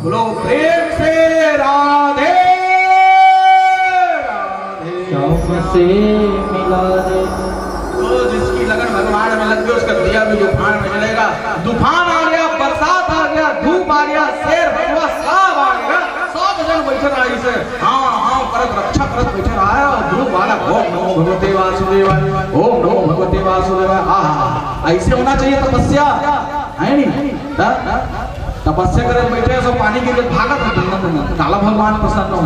बोलो प्रेम से राधे राधे से मिला दे। तो जिसकी लगन भगवान में लग गई उसका दिया भी तूफान में जलेगा। तूफान आ गया, बरसात आ गया, धूप आ गया, शेर बटुआ सब आ गया, सब जन बैठे रहा से हाँ हाँ करत रक्षा करत बैठे रहा है। और ध्रुव वाला ओम नमो भगवते वासुदेवाय, ओम नमो भगवते वासुदेवाय। आहा, ऐसे होना चाहिए तपस्या, है नहीं? तपस्या करे बैठे सब पानी गिर भागत है। काला भगवान प्रसन्न हो,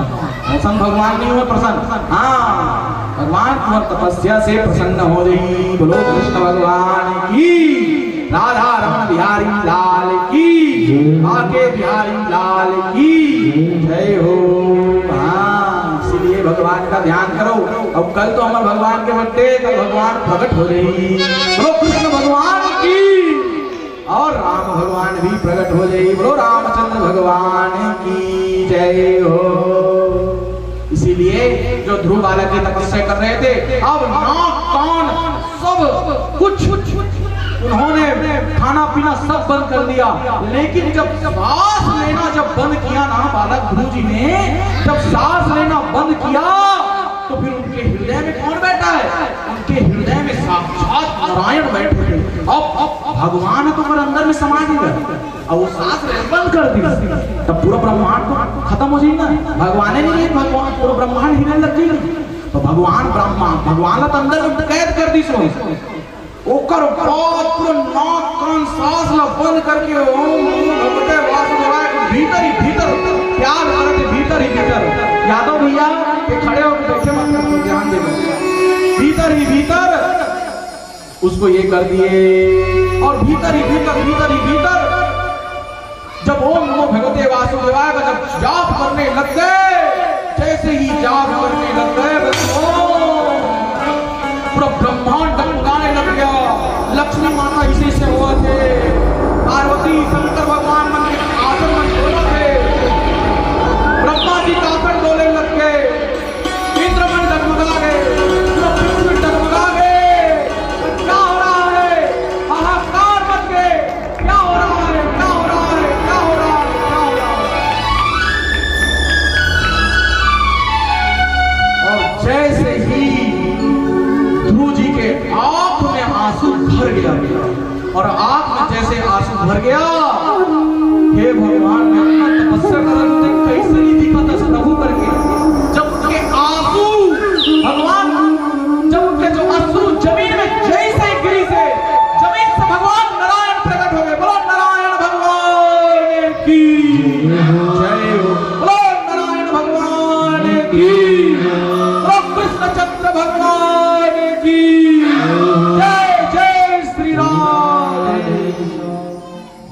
मौसम भगवान नहीं हुए प्रसन्न। हाँ भगवान तुम्हारी तपस्या से प्रसन्न हो गई। बोलो कृष्ण भगवान की, राधा रमन बिहारी लाल की, आके बिहारी लाल की जय हो। हाँ इसीलिए भगवान का ध्यान करो। अब कल तो हमारे भगवान के बर्थडे, कल भगवान प्रकट हो गई। बोलो कृष्ण भगवान की, और राम भगवान भी प्रकट हो जाए। बोलो रामचंद्र भगवान की जय हो। इसीलिए जो ध्रुव बालक की तपस्या कर रहे थे, अब नाक कान सब कुछ उन्होंने खाना पीना सब बंद कर दिया। लेकिन जब सांस लेना जब बंद किया ना बालक ध्रुव जी ने, जब सांस लेना बंद किया तो फिर उनके हृदय में कौन बैठा है? उनके हृदय में साक्षात नारायण बैठे थे। अब भगवान तुम्हारे अंदर में समा गया। अब वो सांस बंद कर दी तब पूरा ब्रह्मांड तो खत्म हो जाएगा। भगवान नहीं, भगवान पूरा ब्रह्मांड हिलने लग जाएगा। तो भगवान ब्रह्मा भगवान तो अंदर में कैद कर दी सो ओकर बाद पूरा नाक कान सांस ला बंद करके ओम भगवते वासुदेवाय भीतर ही भीतर प्यार करते भीतर ही भीतर। यादव भैया ये खड़े होकर बैठे मत करो, ध्यान देना। भीतर ही भीतर उसको ये कर दिए और भीतर ही भीतर भीतर ही भीतर जब ओम नमो भगवते वासुदेवाय का जब जाप करने लग गए, जैसे ही जाप करने लग गए बस पूरा ब्रह्मांड डमकाने लग गया। लक्ष्मी माता इसी से हुआ थे, पार्वती शंकर भगवान मन के आसन में डोले थे, ब्रह्मा जी का आसन डोले लग गए, इंद्र मन डगमगा गए, पूरा पृथ्वी डगमगा गए। क्या हो रहा है? हाहाकार मच गए। क्या हो रहा है? क्या हो रहा है? क्या हो रहा है? क्या हो रहा है? और जैसे ही ध्रुव जी के आंख में आंसू भर गया और आंख में जैसे आंसू भर गया, हे भगवान मैं अपना तपस्या कर रहा हूं, कैसे नहीं दिखा था प्रभु करके। जब के आंसू भगवान, जब के जो अश्रु जमीन में जैसे गिरी से जमीन से भगवान नारायण प्रकट हो गए। बोलो नारायण भगवान की जय हो। बोलो नारायण भगवान की, बोलो कृष्णचंद्र भगवान की जय। जय श्री राम।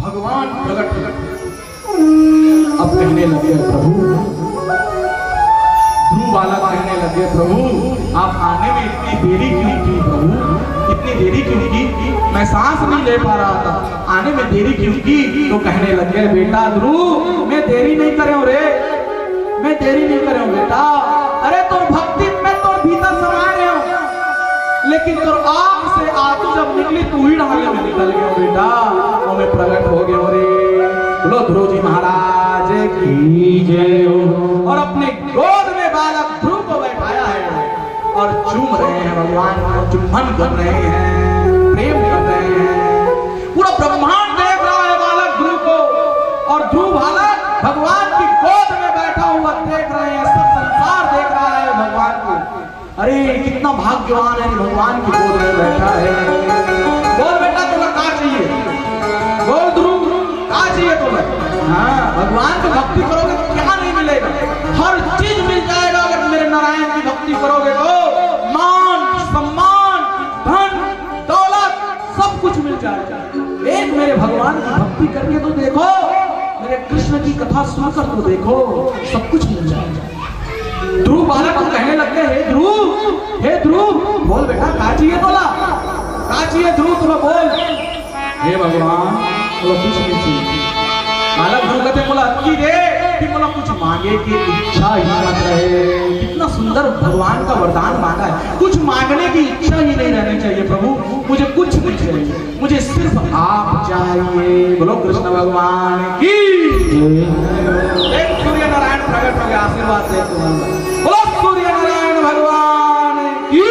भगवान प्रकट अब कहने लगे प्रभु, ध्रुव बालक कहने लगे प्रभु आप आने में इतनी देरी क्यों की? प्रभु इतनी देरी क्यों की? मैं सांस नहीं ले पा रहा था, आने में देरी क्यों की? तो कहने लगे बेटा ध्रुव मैं देरी नहीं करे हूं रे, मैं देरी नहीं करे हूं बेटा। अरे तो भक्ति में तो भीतर समा रहे हो, लेकिन तो आंख से आंसू जब निकली तू ही ढाले में निकल गया बेटा, और मैं प्रकट हो गया रे। बोलो ध्रुव जी महाराज की जय हो। और अपने गोद में बालक ध्रुव को बैठाया है और चूम रहे हैं, भगवान को चुम्बन कर रहे हैं, प्रेम कर रहे हैं। पूरा ब्रह्मांड देख रहा है बालक ध्रुव को, और ध्रुव बालक भगवान की गोद में बैठा हुआ देख रहे हैं, सब संसार देख रहा है भगवान को। अरे कितना भाग्यवान है भगवान की गोद में बैठा है। बोल बेटा तुम्हें क्या चाहिए? बोल ध्रुव क्या चाहिए तुम्हें? हाँ भगवान की भक्ति करोगे तो क्या नहीं मिलेगा? हर चीज मिल जाएगा अगर मेरे नारायण की भक्ति करोगे तो। मान सम्मान धन दौलत सब कुछ मिल जाएगा। एक मेरे भगवान की भक्ति करके तो देखो, मेरे कृष्ण की कथा सुनकर तो देखो, सब कुछ मिल जाएगा। ध्रुव बालक को कहने लगते हे ध्रुव, हे ध्रुव बोल बेटा क्या चाहिए? बोला क्या चाहिए ध्रुव तुम्हें? बोल। हे भगवान बोला कुछ नहीं चाहिए। बालक ध्रुव कहते बोला की दे कि बोला कुछ मांगे की इच्छा ही मत रहे। कितना सुंदर भगवान का वरदान मांगा है, कुछ मांगने की इच्छा ही नहीं रहनी चाहिए प्रभु, मुझे कुछ नहीं चाहिए, मुझे सिर्फ आप चाहिए। बोलो कृष्ण भगवान की। प्रकट हो गया, आशीर्वाद दे तुम्हारा। बोलो सूर्य नारायण भगवान की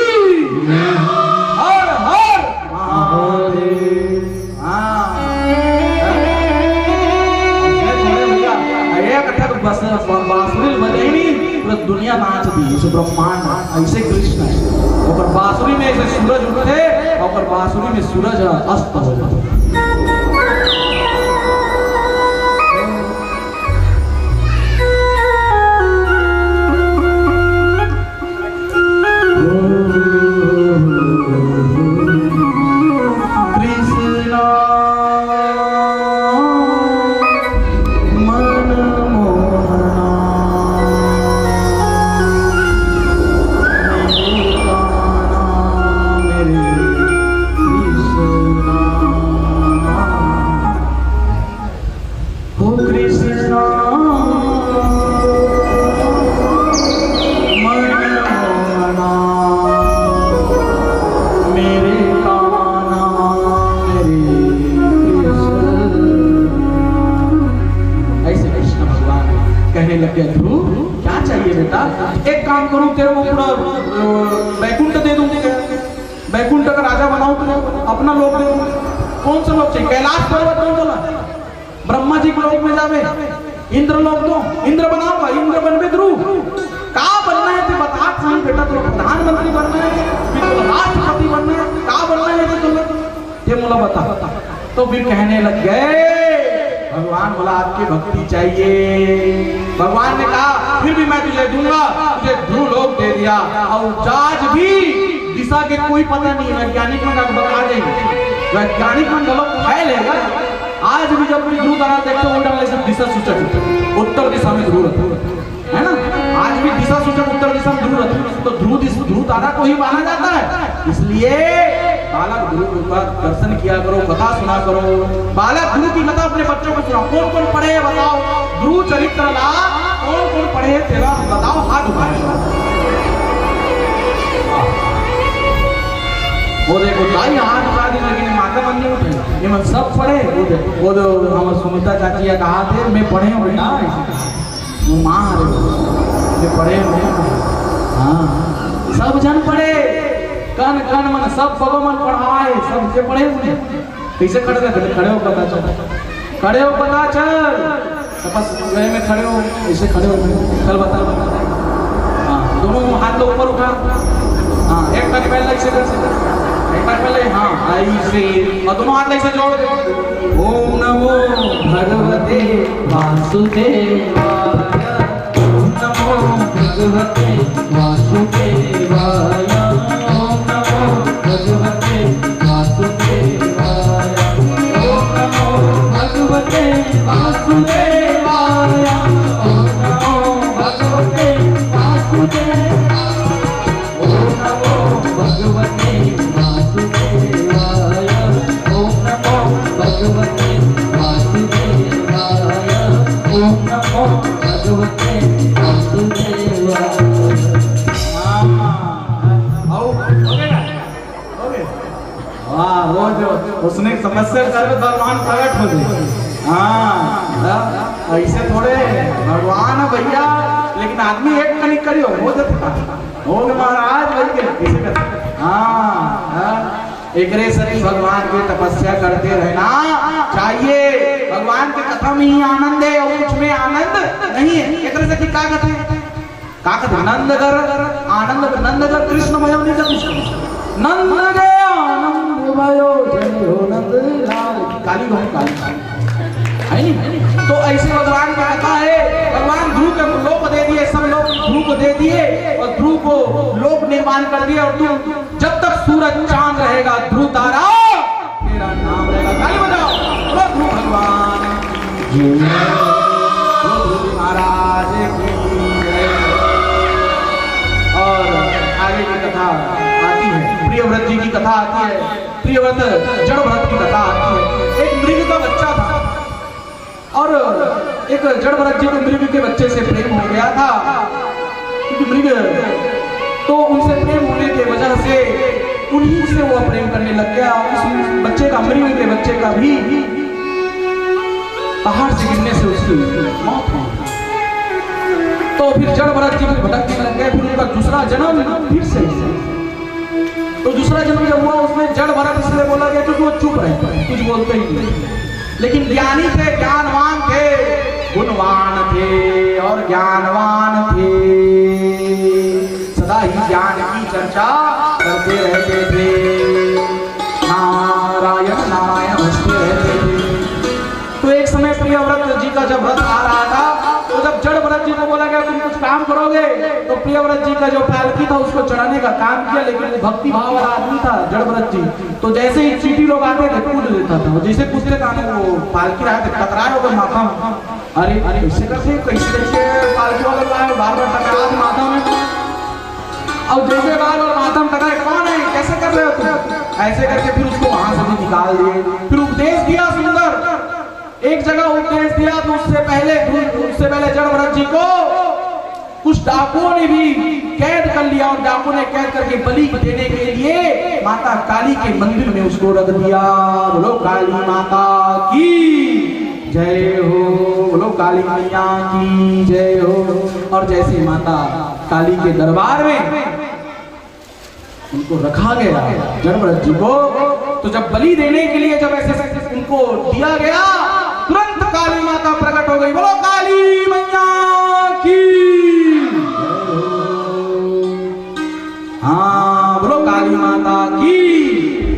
हर हर महादेव। हाँ एक अठक बस बांसुरी बजे नहीं पूरा दुनिया नाच दी, इस ब्रह्मांड ऐसे कृष्ण है। और बांसुरी में ऐसे सूरज उठे और बांसुरी में सूरज अस्त हो जाए। क्या चाहिए बेटा? एक काम करूं, तेरे को पूरा बैकुंठ दे दूंगी। बैकुंठ का राजा बनाऊं तुझे, अपना लोक दे दूंगी। कौन सा लोक चाहिए? कैलाश पर्वत कौन चला? ब्रह्मा जी के लोक में जावे, इंद्र लोक दो, इंद्र बनाऊंगा, इंद्र बनवे ध्रुव। का बनना है तो बता सांग बेटा, तुला प्रधानमंत्री बनना है कि तुला राष्ट्रपति बनना है? का बनना है तुला ये मुला बता। तो फिर कहने लग गए, भगवान बोला आपकी भक्ति चाहिए। भगवान ने कहा फिर भी मैं तुझे दूंगा। तुझे ध्रुव लोक दे दिया और आज भी दिशा के कोई पता नहीं है। वैज्ञानिक मन बता देंगे, वैज्ञानिक मन गलत फैलेगा। आज भी जब कोई ध्रुव तारा देखते हो उल्टा से दिशा सूचक उत्तर दिशा में ध्रुव है ना। आज भी दिशा सूचक उत्तर दिशा में ध्रुव, तो ध्रुव तारा को ही माना जाता है। इसलिए बालक ध्रुव का दर्शन किया करो, कथा सुना करो। बालक ध्रुव की कथा अपने बच्चों को सुनाओ। कौन कौन पढ़े बताओ? ध्रुव चरित्र ला कौन कौन पढ़े तेरा बताओ, हाथ उठाए। वो देखो दाई हाथ उठा दी लेकिन माता मन नहीं उठे। ये मन सब पढ़े। वो हम सुमिता चाची या कहा थे मैं पढ़े हूँ बेटा, वो माँ ये पढ़े हुए। हाँ सब जन पढ़े, कन कन मन सब भगवान पढ़ाए, सब से पढ़े हुए। कैसे खड़े हो? खड़े हो पता चल, खड़े हो पता चल। तपस गए में खड़े हो, ऐसे खड़े हो चल बता। हाँ दोनों हाथ लो ऊपर उठा। हाँ एक बार पहले ऐसे कर, एक बार पहले हाँ ऐसे, और दोनों हाथ ऐसे जोड़ दे। ओम नमो भगवते वासुदेवाय, ओम नमो भगवते वासुदेवाय, ओम नमो भगवते वासुदेवाय, ओम नमो भगवते वासुदेवाय, ओम नमो भगवते वासुदेवाय, ओम नमो भगवते वासुदेवाय, ओम नमो भगवते वासुदेवाय, ओम नमो भगवते वासुदेवाय। हाँ वो जो उसने समस्या कर भगवान प्रकट हो गए। हाँ ऐसे थोड़े भगवान है भैया, लेकिन आदमी एक कनिक करियो हो जाता हो महाराज भाई के ऐसे करते। हाँ एक शरीर भगवान की तपस्या करते रहना चाहिए। भगवान की कथा में ही आनंद है और कुछ में आनंद नहीं है। एक तरह से क्या कहते हैं? नंदगर आनंद, नंदगर कृष्ण भयो नहीं नंद गया आनंद भयो जयो नंद लाल। काली भाई काली है नहीं? तो ऐसे भगवान का कथा है। भगवान ध्रुव को लोक दे दिए, सब लोग ध्रुव को दे दिए और ध्रुव को लोक निर्माण कर दिया। और तू जब तक सूरज चांद रहेगा ध्रुव तारा तेरा नाम रहेगा। ताली बजाओ, बोलो ध्रुव भगवान जी, ध्रुव महाराज की जय। और आगे की कथा आती है, प्रियव्रत जी की कथा आती है। प्रियव्रत जड़भरत की कथा आती है। एक मृग का बच्चा था और एक जड़भरत जी को मृग के बच्चे से प्रेम हो गया था। क्योंकि मृग तो उनसे प्रेम होने की वजह से उन्हीं से वो प्रेम करने लग गया। उस बच्चे का, मृग के बच्चे का भी पहाड़ से गिरने से उसकी मौत हो गई। तो फिर जड़ भरत जी भटकने लग गए। फिर उनका दूसरा जन्म फिर से तो दूसरा जन्म जब हुआ उसमें जड़ भरत इसलिए बोला गया क्योंकि वो चुप रहता है, कुछ बोलते ही नहीं। लेकिन ज्ञानी थे, ज्ञानवान थे, गुणवान थे और ज्ञानवान थे, सदा ही ज्ञान की चर्चा करते रहते थे, नारायण नारायण हंसते रहते थे। तो एक समय प्रियव्रत जी का जब व्रत आ रहा था तो जब जड़ भरत जी को बोला गया तुम कुछ काम करोगे, तो प्रियव्रत जी का जो पालकी था उसको चढ़ाने का काम किया। लेकिन भक्ति भाव वाला आदमी था जड़ भरत जी, तो जैसे ही चीटी लोग आते थे कूद देता था। जैसे कूदते थे वो पालकी रहा थे टकराए होकर माथा में, अरे अरे इससे कैसे पालकी वाले बार बार टकरा थे माथा में। और जैसे बार बार माथा में टकराए, कौन है कैसे कर रहे हो तुम, ऐसे करके फिर उसको वहां से भी निकाल दिए। फिर उपदेश दिया सुंदर, एक जगह उपदेश दिया तो उससे पहले जड़ भरत जी को कुछ डाकुओं ने भी कैद कर लिया और डाकुओं ने कैद करके बलि देने के लिए माता काली के मंदिर में उसको रख दिया। बोलो काली माता की जय हो, बोलो काली मैया की जय हो। और जैसे माता काली के दरबार में उनको रखा गया जड़ भरत जी को, तो जब बलि देने के लिए जब ऐसे उनको दिया गया तुरंत काली माता प्रकट हो गई। बोलो काली मैया की, हाँ बोलो काली माता की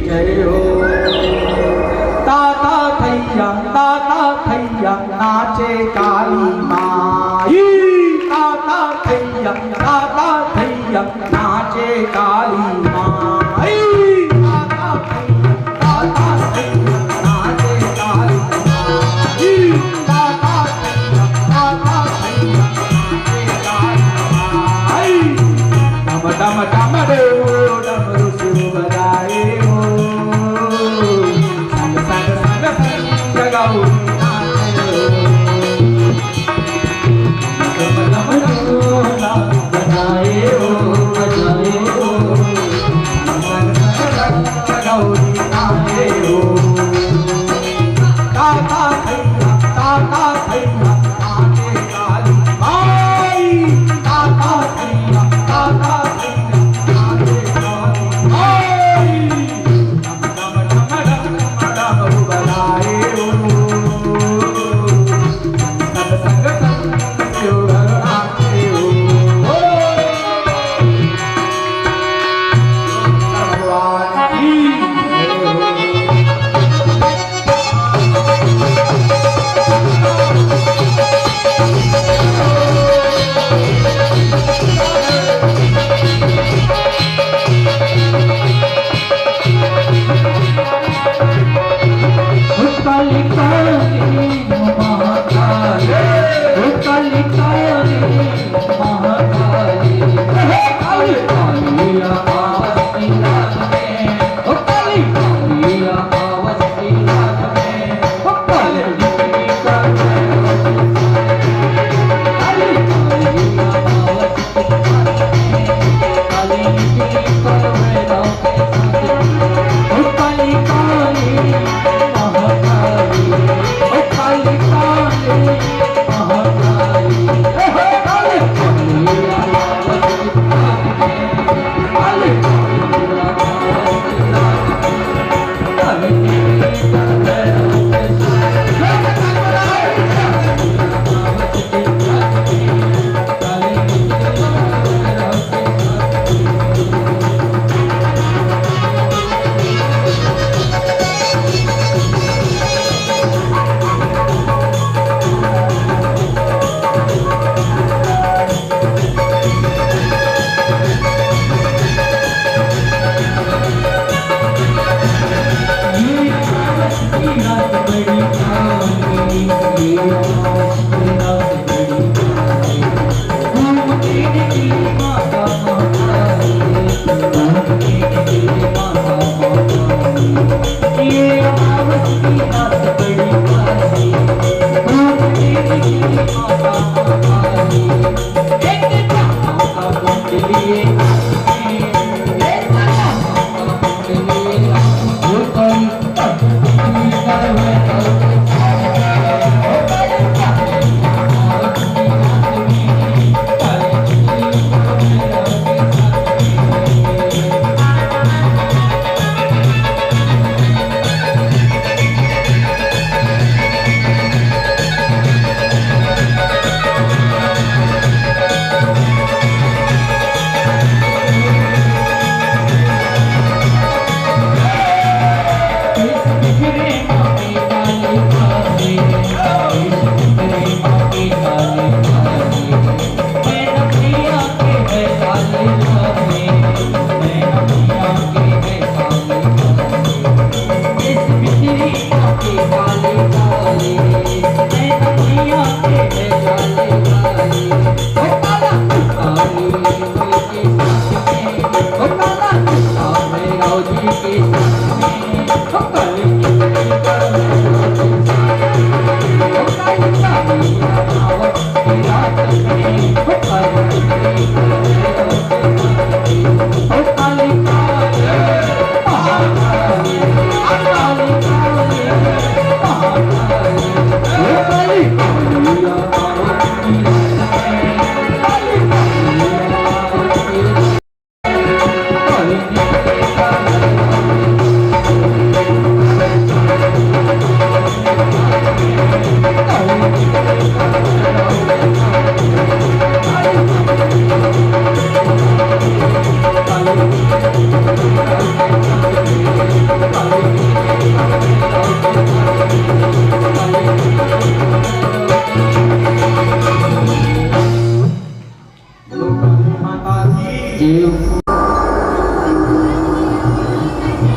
जय हो। ताता थैया नाचे काली माई, ताता थैया नाचे काली माई, डम डम डमरू शिव बजाए हो, संग संग संग संग जगाओ नाचे हो, डम डम बजाए हो संग संग संग जगाओ नाचे हो। ताता थैया नाचे काली माई, ताता थैया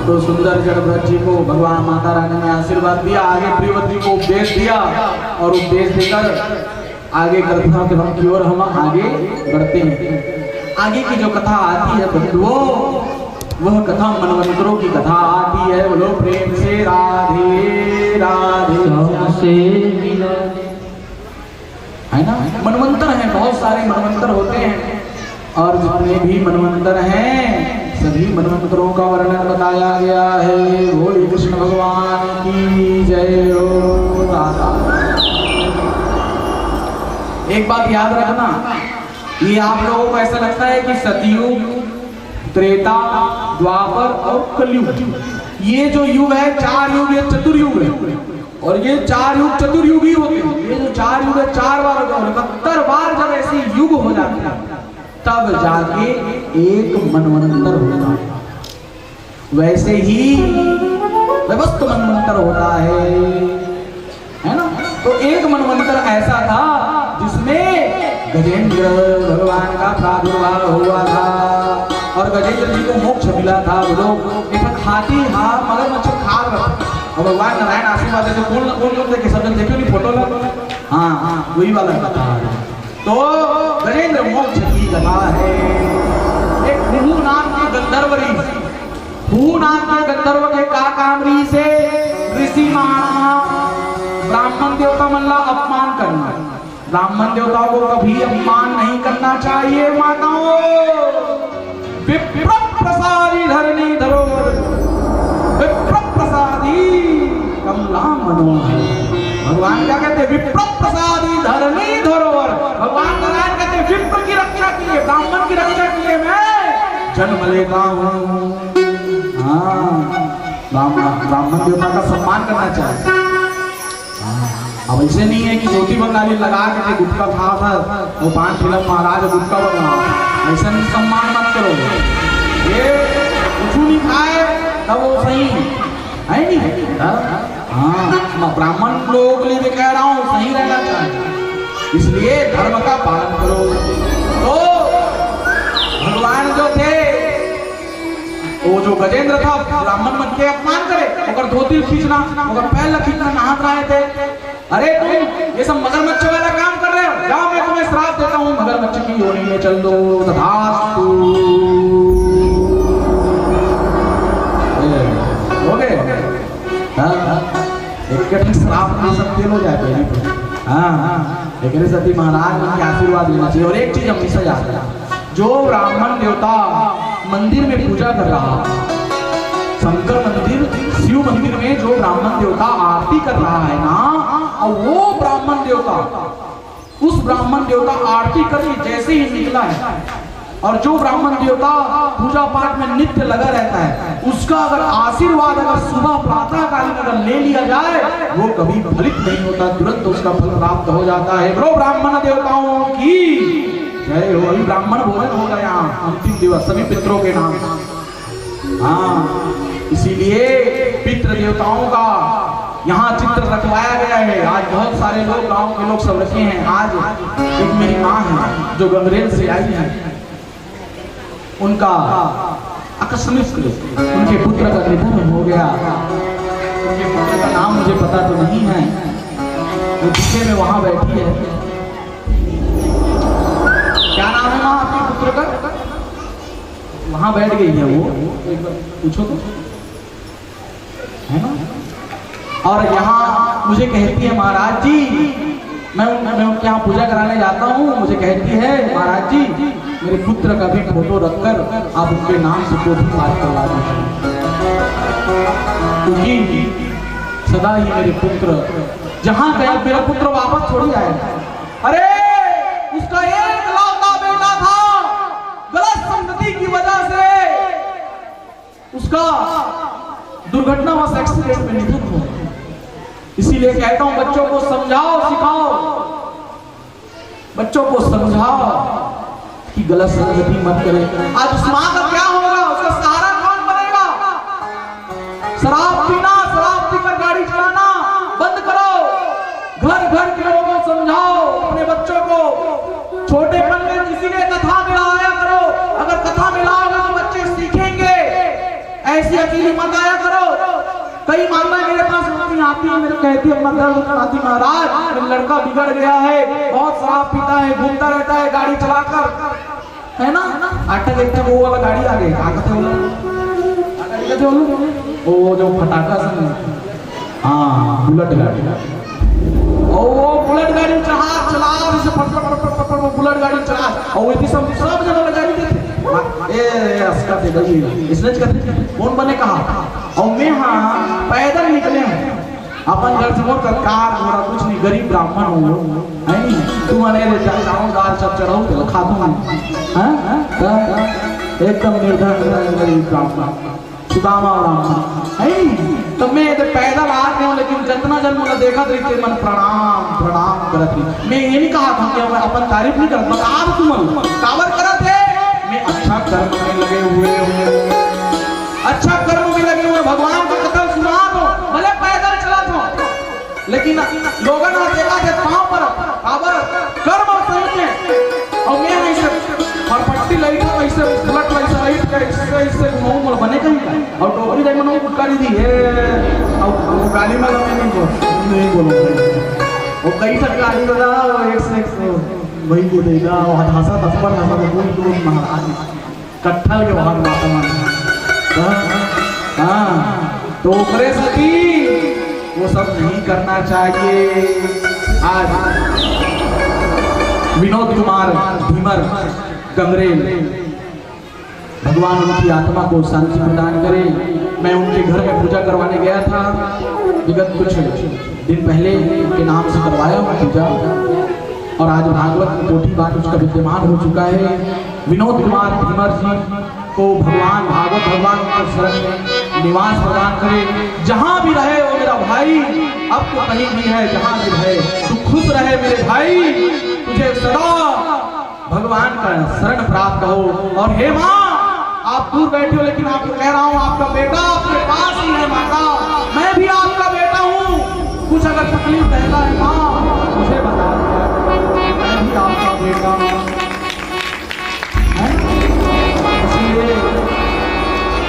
तो सुंदर जड़भरत जी को भगवान माता रानी ने आशीर्वाद दिया, आगे प्रियवती को उपदेश दिया और उपदेश देकर आगे कथा क्रम की ओर हम आगे बढ़ते हैं। आगे की जो कथा आती है बंधुओं, वह कथा मनवंतरों की कथा आती है। बोलो प्रेम से राधे राधे से मिला है ना। मनवंतर हैं, बहुत सारे मनवंतर होते हैं और जितने भी मनवंतर हैं सभी मनवंतरों का वर्णन बताया गया है। बोले कृष्ण भगवान की जय हो राधा। एक बात याद रखना, ये आप लोगों को ऐसा लगता है कि सतयुग, त्रेता, द्वापर और कलयुग, ये जो युग है चार युग, ये चतुर्युग है और ये चार युग चतुर्युगी होते हैं। ये जो चार युग है 4 बार होगा, 72 बार जब ऐसे युग हो जाते हैं तब जाके एक मनवंतर होता है। वैसे ही व्यवस्थ मनवंतर होता है ना। तो एक मनवंतर ऐसा था जिसमें गजेंद्र भगवान का प्रादुर्भाव हुआ था और गजेंद्र जी को मोक्ष मिला था। वो लोग एक हाथी मगरमच्छ खा रहा और भगवान नारायण आशीर्वाद देते। कौन लोग देखे, सब जन देखे नहीं फोटो लग। हाँ वही वाला कथा है। तो गजेंद्र मोक्ष की कथा है। एक भूहू नाम के गंधर्व ऋषि, भूहू नाम के गंधर्व के काकामरी से ऋषि माना ब्राह्मण देवता मल्ला अपमान करना। ब्राह्मण देवताओं को कभी अपमान नहीं करना चाहिए माताओं। विप्र प्रसादी धरणी धरोहर, विप्र प्रसादी कमला मनोहर। भगवान क्या कहते हैं? विप्र प्रसादी धरणी धरोहर। भगवान नारायण कहते हैं विप्र की रक्षा के लिए, ब्राह्मण की रक्षा के लिए मैं जन्म लेता हूँ। हाँ, ब्राह्मण देवता का सम्मान करना चाहिए। अब ऐसे नहीं है कि धोती बंगाली लगा के गुटखा खा था वो 5 फिल्म महाराज गुटखा बना, ऐसा नहीं, सम्मान मत करो। ये कुछ नहीं खाए तब वो सही है नहीं। हाँ, ब्राह्मण लोगों के लिए भी कह रहा हूँ सही रहना चाहिए, इसलिए धर्म का पालन करो। तो भगवान जो थे वो जो गजेंद्र था ब्राह्मण मन के अपमान करे, अगर धोती खींचना, अगर पैर खींचना, नहा रहे थे। अरे तुम ये सब मगरमच्छ वाला काम कर रहे हो, जाओ मैं तुम्हें श्राप देता हूँ, मगरमच्छ की योनि में चल दो। तथास्तु। हो गए? एक कठिन श्राप ना सब फेल हो जाए पहले तो। हाँ, लेकिन सती महाराज के आशीर्वाद लेना चाहिए। और एक चीज हमेशा याद रखना, जो ब्राह्मण देवता मंदिर में पूजा कर रहा, शंकर मंदिर, शिव मंदिर में जो ब्राह्मण देवता आरती कर रहा है ना, और वो ब्राह्मण देवता, उस ब्राह्मण देवता आरती करके जैसे ही निकला है और जो ब्राह्मण देवता पूजा पाठ में नित्य लगा रहता है, उसका अगर आशीर्वाद अगर सुबह प्रातः काल में अगर ले लिया जाए, वो कभी फलित नहीं होता, तुरंत उसका फल प्राप्त हो जाता है। ब्रो ब्राह्मण देवताओं की जय हो। अभी ब्राह्मण भोजन होगा यहाँ अंतिम दिवस सभी पितरों के नाम। हाँ, इसीलिए पितृ देवताओं का यहाँ चित्र रखवाया गया है। आज बहुत सारे लोग, गांव के लोग सब रखे हैं। आज एक मेरी माँ है जो गंगरेल से आई है, उनका आकस्मिक उनके पुत्र का निधन हो गया। उनके पुत्र का नाम मुझे पता तो नहीं है, वो पीछे में वहां बैठी है। क्या नाम है माँ आपके पुत्र का? वहां बैठ गई है वो, एक बार पूछो तो, है ना। और यहाँ मुझे कहती है महाराज जी मैं उनके यहाँ पूजा कराने जाता हूँ। मुझे कहती है महाराज जी मेरे पुत्र का भी फोटो रखकर आप उनके नाम से कोठी पाठ करवा दीजिए, क्योंकि सदा ही मेरे पुत्र जहाँ गया मेरा पुत्र वापस थोड़ी आएगा। अरे उसका एक लौता बेटा था, गलत संगति की वजह से उसका दुर्घटनावश एक्सीडेंट में निधन हो। इसीलिए कहता हूं बच्चों को समझाओ सिखाओ, बच्चों को समझाओ कि गलत संगति मत करें। आज उस मां का क्या होगा, उसका सहारा कौन बनेगा? शराब पीना, शराब पीकर गाड़ी चलाना बंद करो। घर घर के लोगों को समझाओ, अपने बच्चों को छोटेपन में किसी ने कथा में लाया करो। अगर कथा में लाओगे तो बच्चे सीखेंगे। ऐसी अकेली मत आया करो। कई माताएं मेरे पास आती है, मेरे कहती है महाराज मेरा लड़का बिगड़ गया है, बहुत शराब पीता है, घूमता रहता है गाड़ी चलाकर, है ना। अटक एक वो वाला गाड़ी आ गई, वो जो फटाका से, हाँ बुलेट गाड़ी, और वो बुलेट गाड़ी चला जैसे फट बुलेट गाड़ी चला, और वो सब जगह गाड़ी देते इसने कौन बने कहा। और मैं हाँ पैदल निकले हैं अपन घर से, मोर कार घोड़ा कुछ नहीं, गरीब ब्राह्मण हो है नहीं, तुम चारों दाल सब चढ़ाओ तो खा दूंगा, एकदम निर्धन गरीब ब्राह्मण सुदामा है। तो मैं पैदल आते हूँ, लेकिन जितना जन मुझे देखा तो मन प्रणाम प्रणाम करती। मैं ये नहीं कहा था कि अपन तारीफ नहीं करता, बता तुम कावर करते मैं अच्छा कर्म में लगे हुए, अच्छा कर्म में लगे हुए, भगवान का कथन सुना दो, भले पैदल चला दो, लेकिन लोगों ने देखा थे पांव पर कावर कर्म सही है। और मैं ऐसे फरपट्टी लई था, ऐसे बुलेट वैसे लाइट का इससे मुंह बने कहीं, और टोकरी दे मनो गुटकारी दी है, और गाली में नहीं बोलो वो कई तक गाली बता, वो एक से वही बोलेगा, वो हंसा तस्पर हंसा बोल महाराज कट्ठल के बाहर माता हाँ तो करे सती वो सब नहीं करना चाहिए। आज विनोद कुमार धीमर गंगरेल, भगवान उनकी आत्मा को शांति प्रदान करे। मैं उनके घर में पूजा करवाने गया था, विगत कुछ दिन पहले उनके नाम से करवाया हूँ पूजा, और आज भागवत में कोठी बात उसका विद्यमान हो चुका है। विनोद कुमार धीमर जी को भगवान भागवत भगवान उनके शरण में निवास प्रदान करे। जहाँ भी रहे वो मेरा भाई, अब तो कहीं भी है, जहाँ भी रहे तू खुश रहे मेरे भाई, तुझे सदा भगवान का शरण प्राप्त हो। और हे माँ आप दूर बैठे हो, लेकिन आपको कह रहा हूँ आपका बेटा आपके पास ही है। माता मैं भी आपका बेटा हूँ, कुछ अगर तकलीफ रहता है माँ मुझे बता दो, मैं भी आपका बेटा हूँ। इसलिए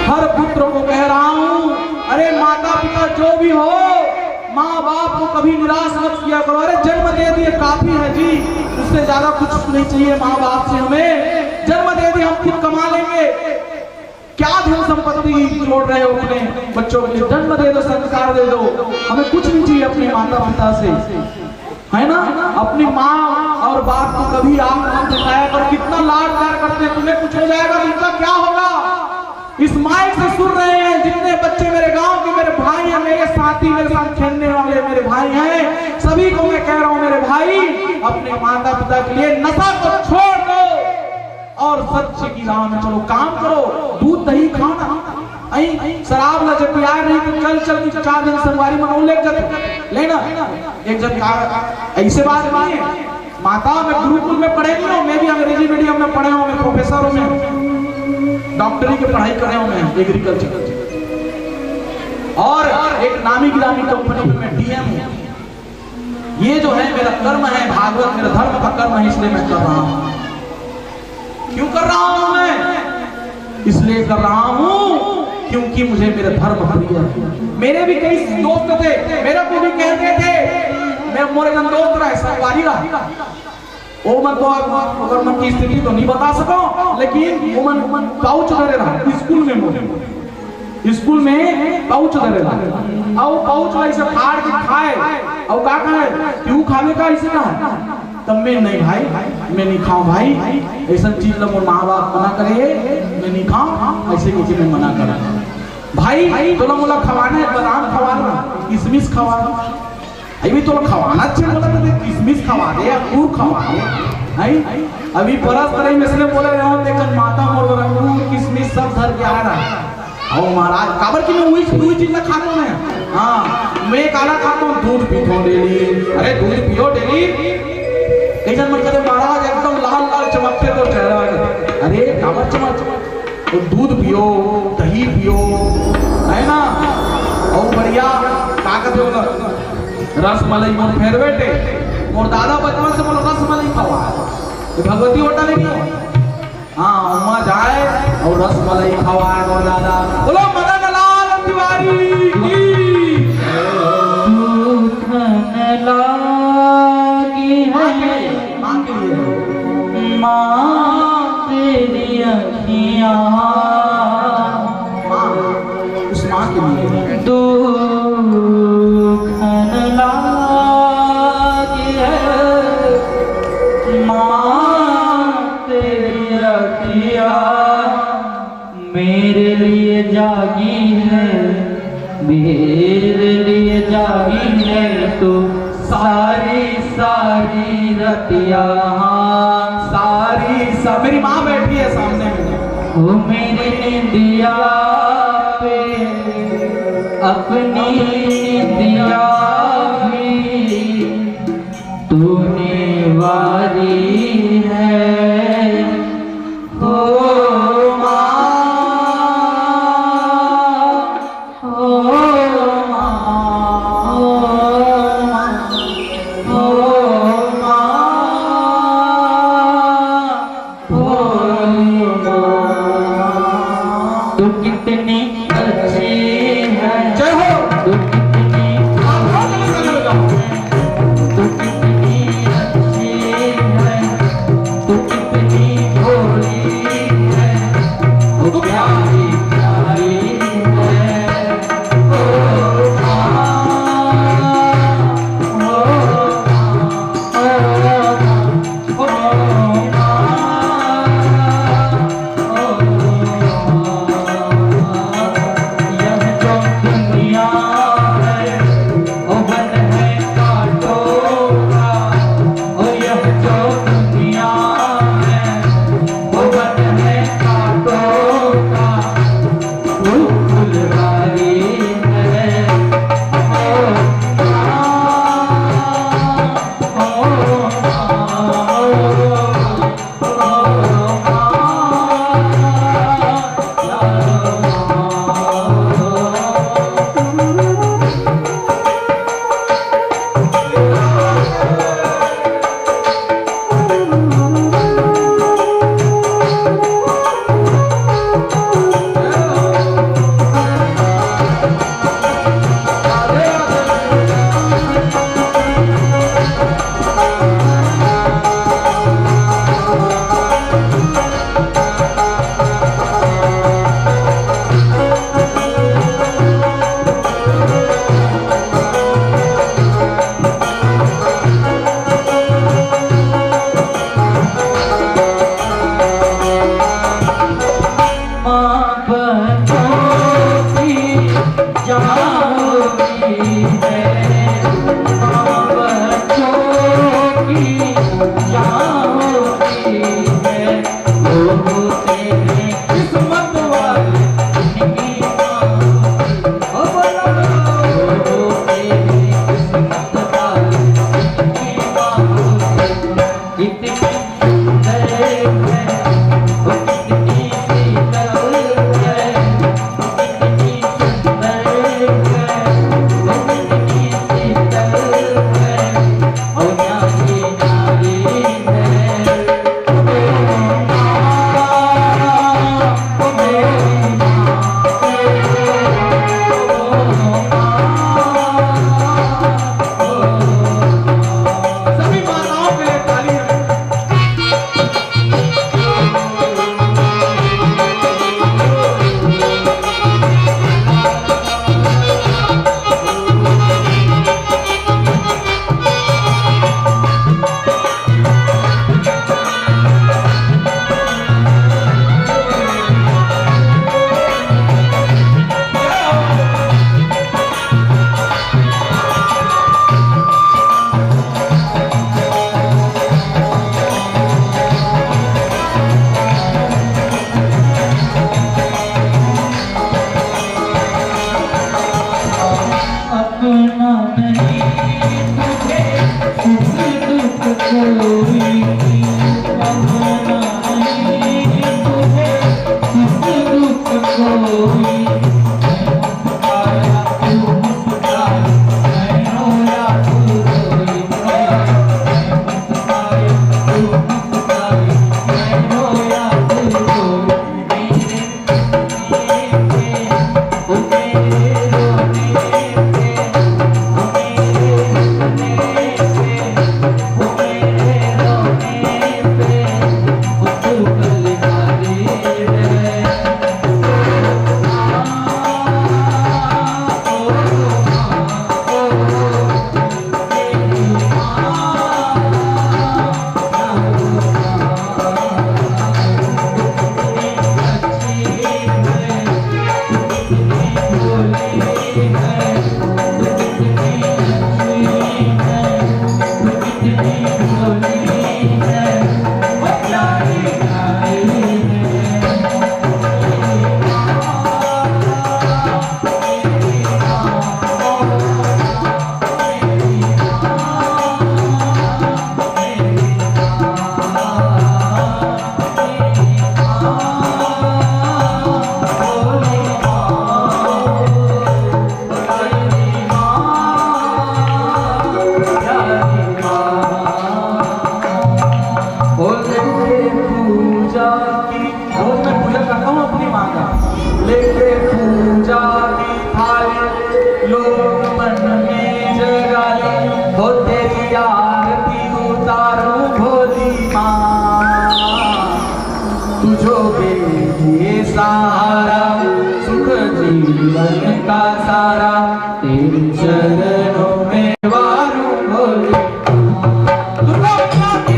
हर पुत्र को कह रहा हूँ, अरे माता पिता जो भी हो, माँ बाप को कभी निराश मत किया करो। अरे जन्म दे दिए काफी है जी, उससे ज्यादा कुछ नहीं चाहिए माँ बाप से हमें। जन्म दे दिए, हम खुद कमा लेंगे, क्या धन संपत्ति जोड़ रहे हो अपने बच्चों के लिए। जन्म दे दो, संस्कार दे दो, हमें कुछ नहीं चाहिए अपने माता पिता से, है ना। अपनी माँ और बाप को कभी आंख मत दिखाया कर, कितना लाड प्यार करते हैं। तुम्हें कुछ हो जाएगा तो उनका क्या होगा। इस माइक से सुन रहे हैं जितने बच्चे मेरे गांव के मेरे भाई हैं, मेरे साथी, मेरे साथ खेलने वाले मेरे भाई हैं, सभी को मैं कह रहा हूं मेरे भाई अपने माता पिता के लिए नशा को छोड़ दो और सच्चे की राह में चलो, काम करो, दूध दही खाना, शराब ला जब प्यार नहीं तो चल चल की 4 दिन संगवारी मनो लेना। एक जब ऐसे बात नहीं है, माता मैं गुरुकुल में पढ़े नहीं हूँ, मैं भी अंग्रेजी मीडियम में पढ़े हूँ, मैं प्रोफेसर हूँ, मैं डॉक्टरी की पढ़ाई कर रहा हूँ, मैं एग्रीकल्चर, और एक नामी गिरामी कंपनी में डीएम हूँ। ये जो है मेरा कर्म है, भागवत मेरा धर्म का कर्म है, इसलिए मैं कर रहा हूँ। क्यों कर रहा हूँ मैं? इसलिए कर रहा हूँ क्योंकि मुझे मेरा धर्म प्रिय है। मेरे भी कई दोस्त थे, मेरे को भी कहते थे, मैं मोरे जन दोस्त रहा संगवारी रहा, वो मन को अगर मन की स्थिति तो नहीं बता सको, लेकिन वो मन पाउच धरे रहा स्कूल में, मोरे स्कूल में पाउच धरे रहा, और पाउच ऐसे फाड़ के खाए और का कहे तू खावे का ऐसे का तब मैं नहीं भाई मैं नहीं खाऊं भाई ऐसा चीज ला मोर माँ बाप मना करे मैं नहीं खाऊं ऐसे कुछ मैं मना करा भाई तोला मोला खवाना है बादाम खवाना किशमिश खवाना अभी तोला खवाना अच्छा बोला तो किशमिश खवा दे या गुड़ खवा दे है अभी परस करे में इसलिए बोले रहा हूं देखन माता मोर गुड़ किशमिश सब धर के आ रहा और महाराज काबर की मैं वही चीज ना खाता हूं हां मैं काला खाता हूं दूध पीतो डेली अरे दूध पियो डेली कैसन मन करे महाराज एकदम लाल लाल चमकते तो चेहरा अरे काबर चमक तो दूध पियो दही पियो है ना और बढ़िया ताकत हो रसमलाई मोर फेवरेट है मोर दादा बचपन से बोलो रसमलाई खावा भगवती होटल है हाँ उमा जाए और रसमलाई खवाए मोर दादा बोलो मदन लाल तिवारी लागी है मां के लिए माँ तेरी अखियाँ मां उस मां के लिए दुखन लागी है माँ तेरी अखियाँ मेरे लिए जागी है मेरे लिए जागी है तो सारी सारी रतिया सारी सब मेरी माँ बैठी है सामने में वो मेरी निंदिया पे अपनी निंदिया भी तूने वारी है हो सहारा सुख जीवन का सारा तेरे चरणों में वारू भोले दुर्गा माँ की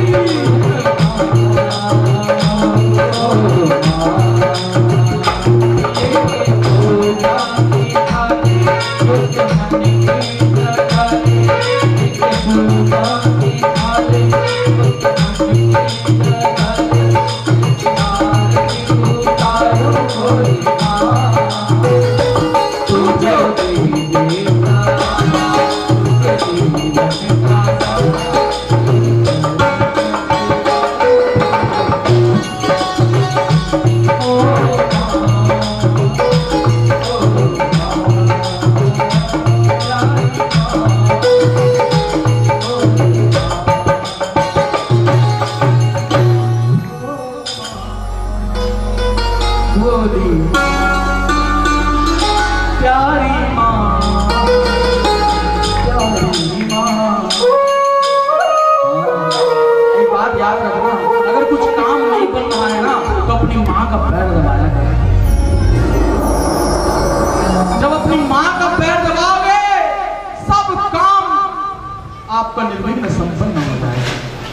आपका निर्विघ्न संपन्न हो जाए।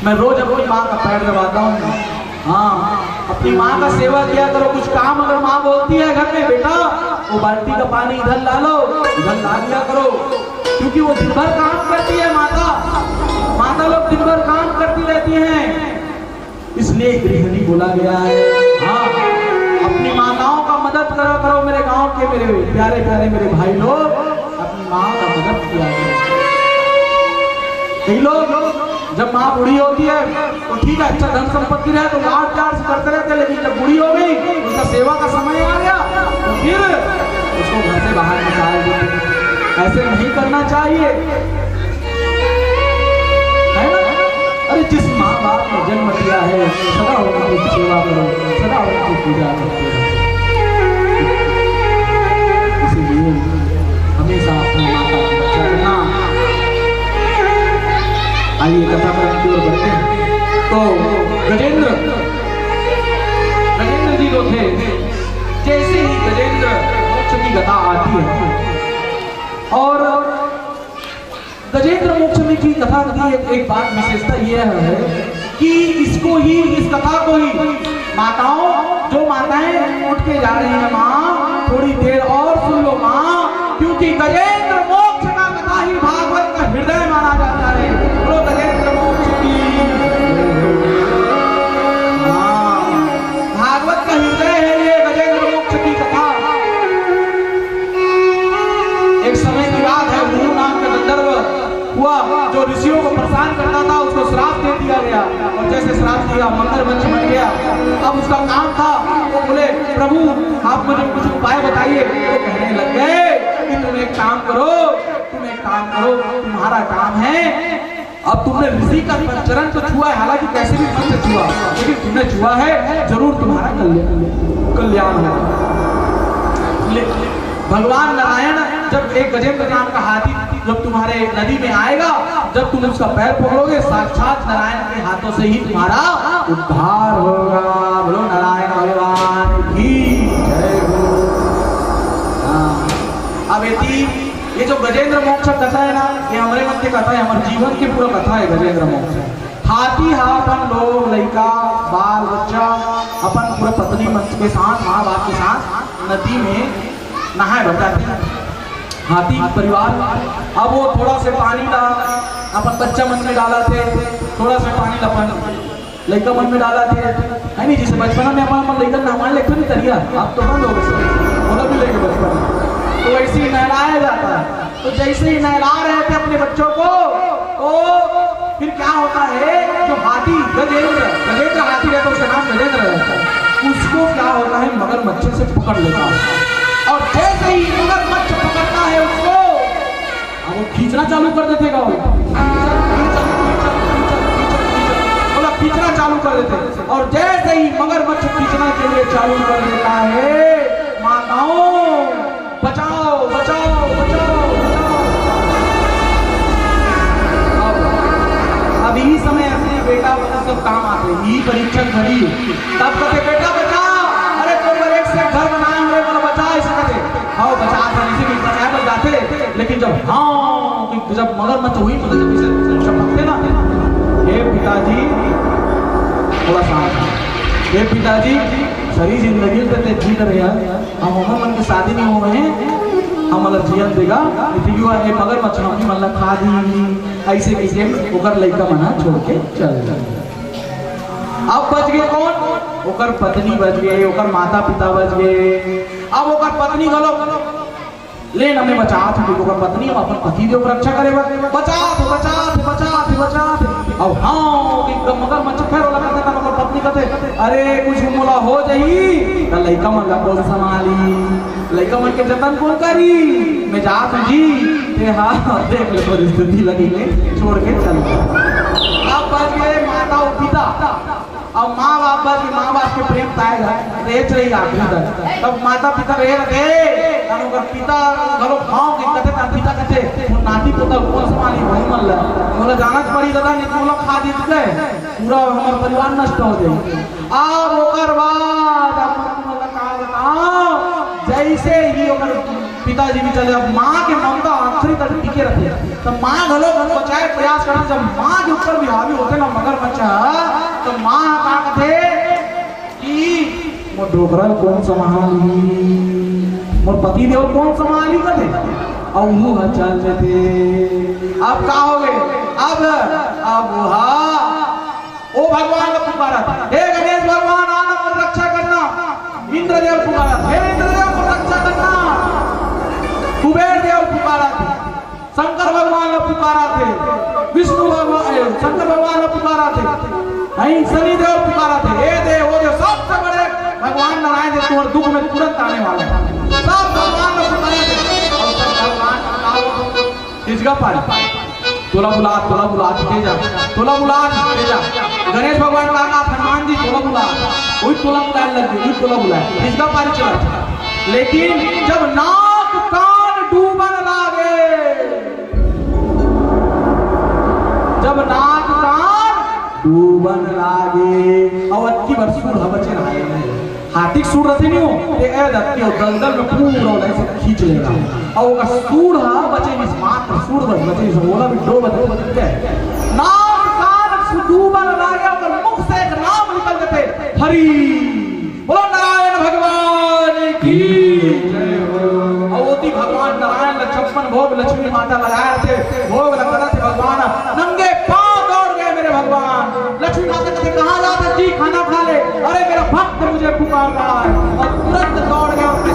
मैं रोज अपनी माँ का पैर दबाता हूँ। हाँ, अपनी माँ का सेवा किया करो। कुछ काम अगर माँ बोलती है घर में, बेटा वो बाल्टी का पानी इधर ला लो, इधर ला दिया करो, क्योंकि वो दिन भर काम करती है। माता लोग दिन भर काम करती रहती हैं, इसलिए गृहिणी बोला गया है। हाँ, अपनी माताओं का मदद करा करो। मेरे गाँव के मेरे प्यारे प्यारे मेरे भाई लोग, अपनी माँ का मदद किया करो। कई लोग जब माँ बूढ़ी होती है तो ठीक है, अच्छा धन संपत्ति रहे तो लाड प्यार से करते रहते, लेकिन जब बूढ़ी हो गई, उसका सेवा का समय आ गया, तो फिर उसको घर से बाहर निकाल देते। ऐसे नहीं करना चाहिए, है ना? अरे जिस माँ बाप ने जन्म दिया है, सदा उनकी सेवा करो, सदा उनकी पूजा करते रहो। इसीलिए हमेशा अपनी माता की रक्षा करना। आइए कथा पर की ओर बढ़ते हैं। तो गजेंद्र जी जो थे, जैसे ही गजेंद्र मोक्ष की कथा आती है और गजेंद्र मोक्ष में की कथा की एक बात विशेषता यह है कि इसको ही, इस कथा को ही माताओं, जो माताएं उठ के जा रही हैं, माँ थोड़ी देर और सुन लो माँ, क्योंकि गजेंद्र मोक्ष का कथा ही भागवत का हृदय माना जाता है। बोलो गजेंद्र मोक्ष की। भागवत का हृदय है ये गजेंद्र मोक्ष की कथा। एक समय की बात है, गुरु नाम का गंधर्व हुआ जो ऋषियों को परेशान करता था, उसको श्राप दे दिया गया। और जैसे श्राप दिया मगरमच्छ बन गया। अब उसका काम था, वो बोले प्रभु आप मुझे कुछ उपाय बताइए। वो कहने लग गए कि तुम एक काम करो, तुम्हारा काम है, अब तुमने ऋषि का चरण तो छुआ है, हालांकि कैसे भी मन से छुआ, लेकिन तुमने छुआ है, जरूर तुम्हारा कल्याण होगा। भगवान नारायण जब एक गजेंद्र नाम का हाथी जब तुम्हारे नदी में आएगा, जब तुम उसका पैर पकड़ोगे, साक्षात नारायण के हाथों से ही तुम्हारा उद्धार होगा। बोलो नारायण भगवान की जय हो। अब ये जो गजेंद्र मोक्ष कथा है ना, ये हमारे मन की कथा है, हमारे जीवन की पूरा कथा है गजेंद्र मोक्ष। हाथी अपन लोग लड़का बाल बच्चा अपन पूरा पत्नी के साथ माँ बाप के साथ नदी में नहाए भरते हैं। हाथी परिवार अब वो थोड़ा से पानी डाल अपन बच्चा मन में डाला थे, थोड़ा सा पानी अपन लड़का मन में डाला थे, है नहीं? जैसे बचपन में अपन लड़का नहवाने लेते नहीं तरिया, आप तो बंद हो गए भी लेके बचपन में, तो वैसे ही नहलाया जाता है। तो जैसे ही नहला रहे थे अपने बच्चों को, तो फिर क्या होता है, जो हाथी गजेंद्र हाथी रहता है, उसका नाम गजेंद्र रहता है, उसको क्या होता है मगरमच्छ से पकड़ लेता है। और जैसे ही मगरमच्छ पकड़ता है उसको, अब वो खींचना चालू कर देते हैं, खींचना चालू कर देते। और जैसे ही मगरमच्छ खींचना के लिए चालू कर देता है, माताओं बचाओ बचाओ बचाओ बचाओ। अब यही समय अपने बेटा सब काम आते, यही परीक्षण घड़ी, तब कहते बेटा बचा, अरे तो एक से घर बनाए हमारे पर बचा, ऐसे कहते हाँ बचा बचाए बच जाते। लेकिन जब जब मगरमच्छ हुई तो चपकते ना, हे पिताजी थोड़ा सा, हे पिताजी सारी जिंदगी तो जीत रहे हैं, हम उम्र मन के शादी नहीं हुए हैं, हम अगर जीवन देगा मगरमच्छ हम मतलब खा दी, ऐसे कैसे ओकर लड़का बना छोड़ के चल। अब बच गए कौन? ओकर पत्नी बच गए, ओकर माता पिता बच गए। अब ओकर पत्नी गलो ले हमें बचा थे, ओकर पत्नी हम अपन पति देव रक्षा करे बचा अब हाँ मगरमच्छ फिर लगा मगर पत्नी कहते अरे कुछ मोला हो जाई, लड़का मन ला कौन संभाली, लड़का मन के जतन कौन करी, मैं जात जी ते हाँ देख ले परिस्थिति लगी में छोड़ के चल। अब बच गए माता और पिता, अब माँ बाप बच गए, माँ बाप के प्रेम ताएगा रेच रही आखिरी तक। तब माता पिता रहे पिता घरो भाव के कहते पिता कहते नाती पोता कौन संभाली भाई मन ला मोला जाना पड़ी दादा, नहीं तो लोग खा देते गए, पूरा हमारा परिवार नष्ट हो जाए। अब ओकर बाद जैसे ही पिताजी भी चले, अब माँ के ममता आखिरी तक टिके रहते, तो माँ घलो बचाए प्रयास करना। जब माँ के ऊपर भी हावी होते ना मगरमच्छ, तो माँ का कहते कि मोर डोकरा कौन संभाली, मोर पति देव कौन संभाली कहते, और वो चल देते। अब क्या हो गए, अब ओ भगवान का पुकारा, हे गणेश भगवान आना मत रक्षा करना, इंद्रदेव पुकारा, हे इंद्रदेव को रक्षा करना, कुबेर देव पुकारा थे, शंकर भगवान ने पुकारा थे, विष्णु भगवान शंकर भगवान ने पुकारा थे, शनि देव पुकारा थे, हे देव वो देव सबसे बड़े भगवान नारायण देव तुम्हारे दुख में तुरंत आने वाले सब भगवान ने पुकारा थे। और सब भगवान इसका पारी तोला बुलात तेजा गणेश भगवान का हनुमान जी तोला बुलात वही तोला बुलाए लग गई, तोला बुलाए इसका पारी चला। लेकिन जब नाक कान डूबन लागे, जब नाक कान डूबन लागे और अति बरसूर बचे रहे, हाथी सूर रहते नहीं हो ये ए दत्ती और दलदल में पूरा ऐसे खींच लेगा, और वो सूर बचे इस मात्र सूर बचे इस बोला भी दो बचते नाक कान डूबन लागे और मुख से एक नाम निकल देते हरि बोलो नारायण भगवान की जय हो। अवधि भगवान नारायण 56 भोग लक्ष्मी माता लगाए थे, भोग लगाना थे भगवान, नंगे पांव दौड़ गए मेरे भगवान। लक्ष्मी माता कहते कहाँ जाते जी खाना खा ले, अरे मेरा भक्त मुझे पुकार रहा है, और तुरंत दौड़ गए अपने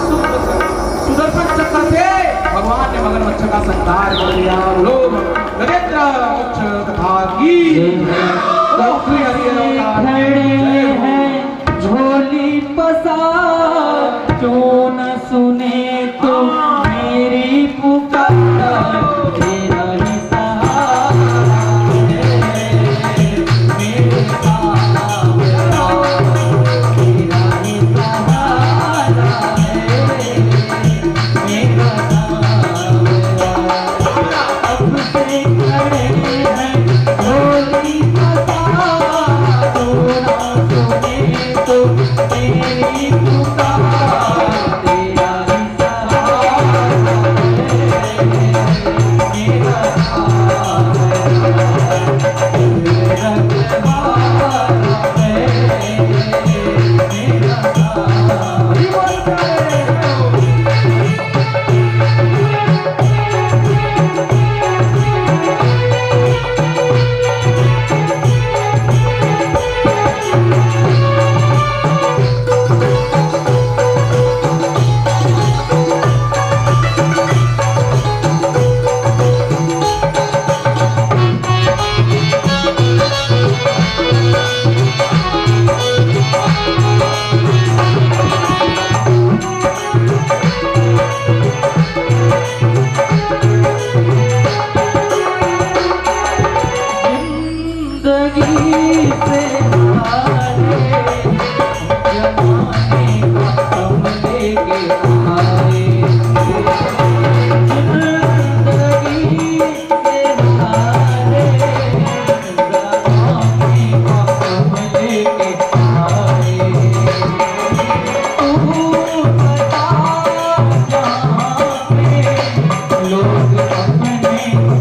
सुदर्शन चक्र से भगवान ने मगरमच्छ का संहार कर दिया। लोग गजेंद्र मोक्ष कथा की खड़े हैं झोली पसार, क्यों न सुने तो मेरी पुकार, तेरा ही सहारा है, मेरे सहारा, तेरा ही सहारा है, मेरा सहारा। अब से खड़े हैं झोली पसार, क्यों न सुने तो मेरी पुकार, तेरा ही सहारा है, मेरा सहारा, तेरा सहारा है, मेरा सहारा। जिंदगी से हारे जमाने का हम लेके आए, जिंदगी से हारे जमाने का हम लेके आए। तू बता जहाँ पे लोग अपने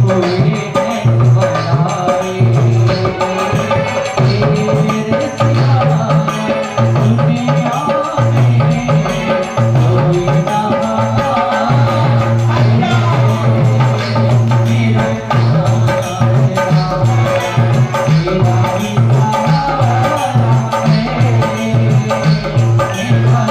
हुए हैं बनाए, तेरे सिवा दुनिया में कोई ना मेरा तेरा ही सहारा है, मेरा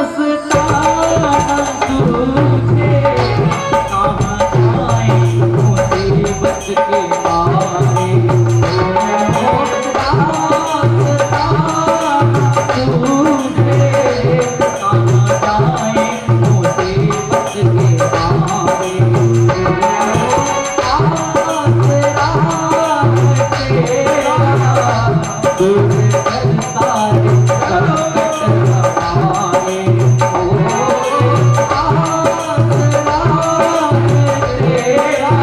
रास्ता तुझे कहाँ जाए मुसीबत के मारे, रास्ता तुझे कहाँ जाए मुसीबत के मारे, आसरा तेरा दूर करता है संकट हमारे, ओ आसरा तेरा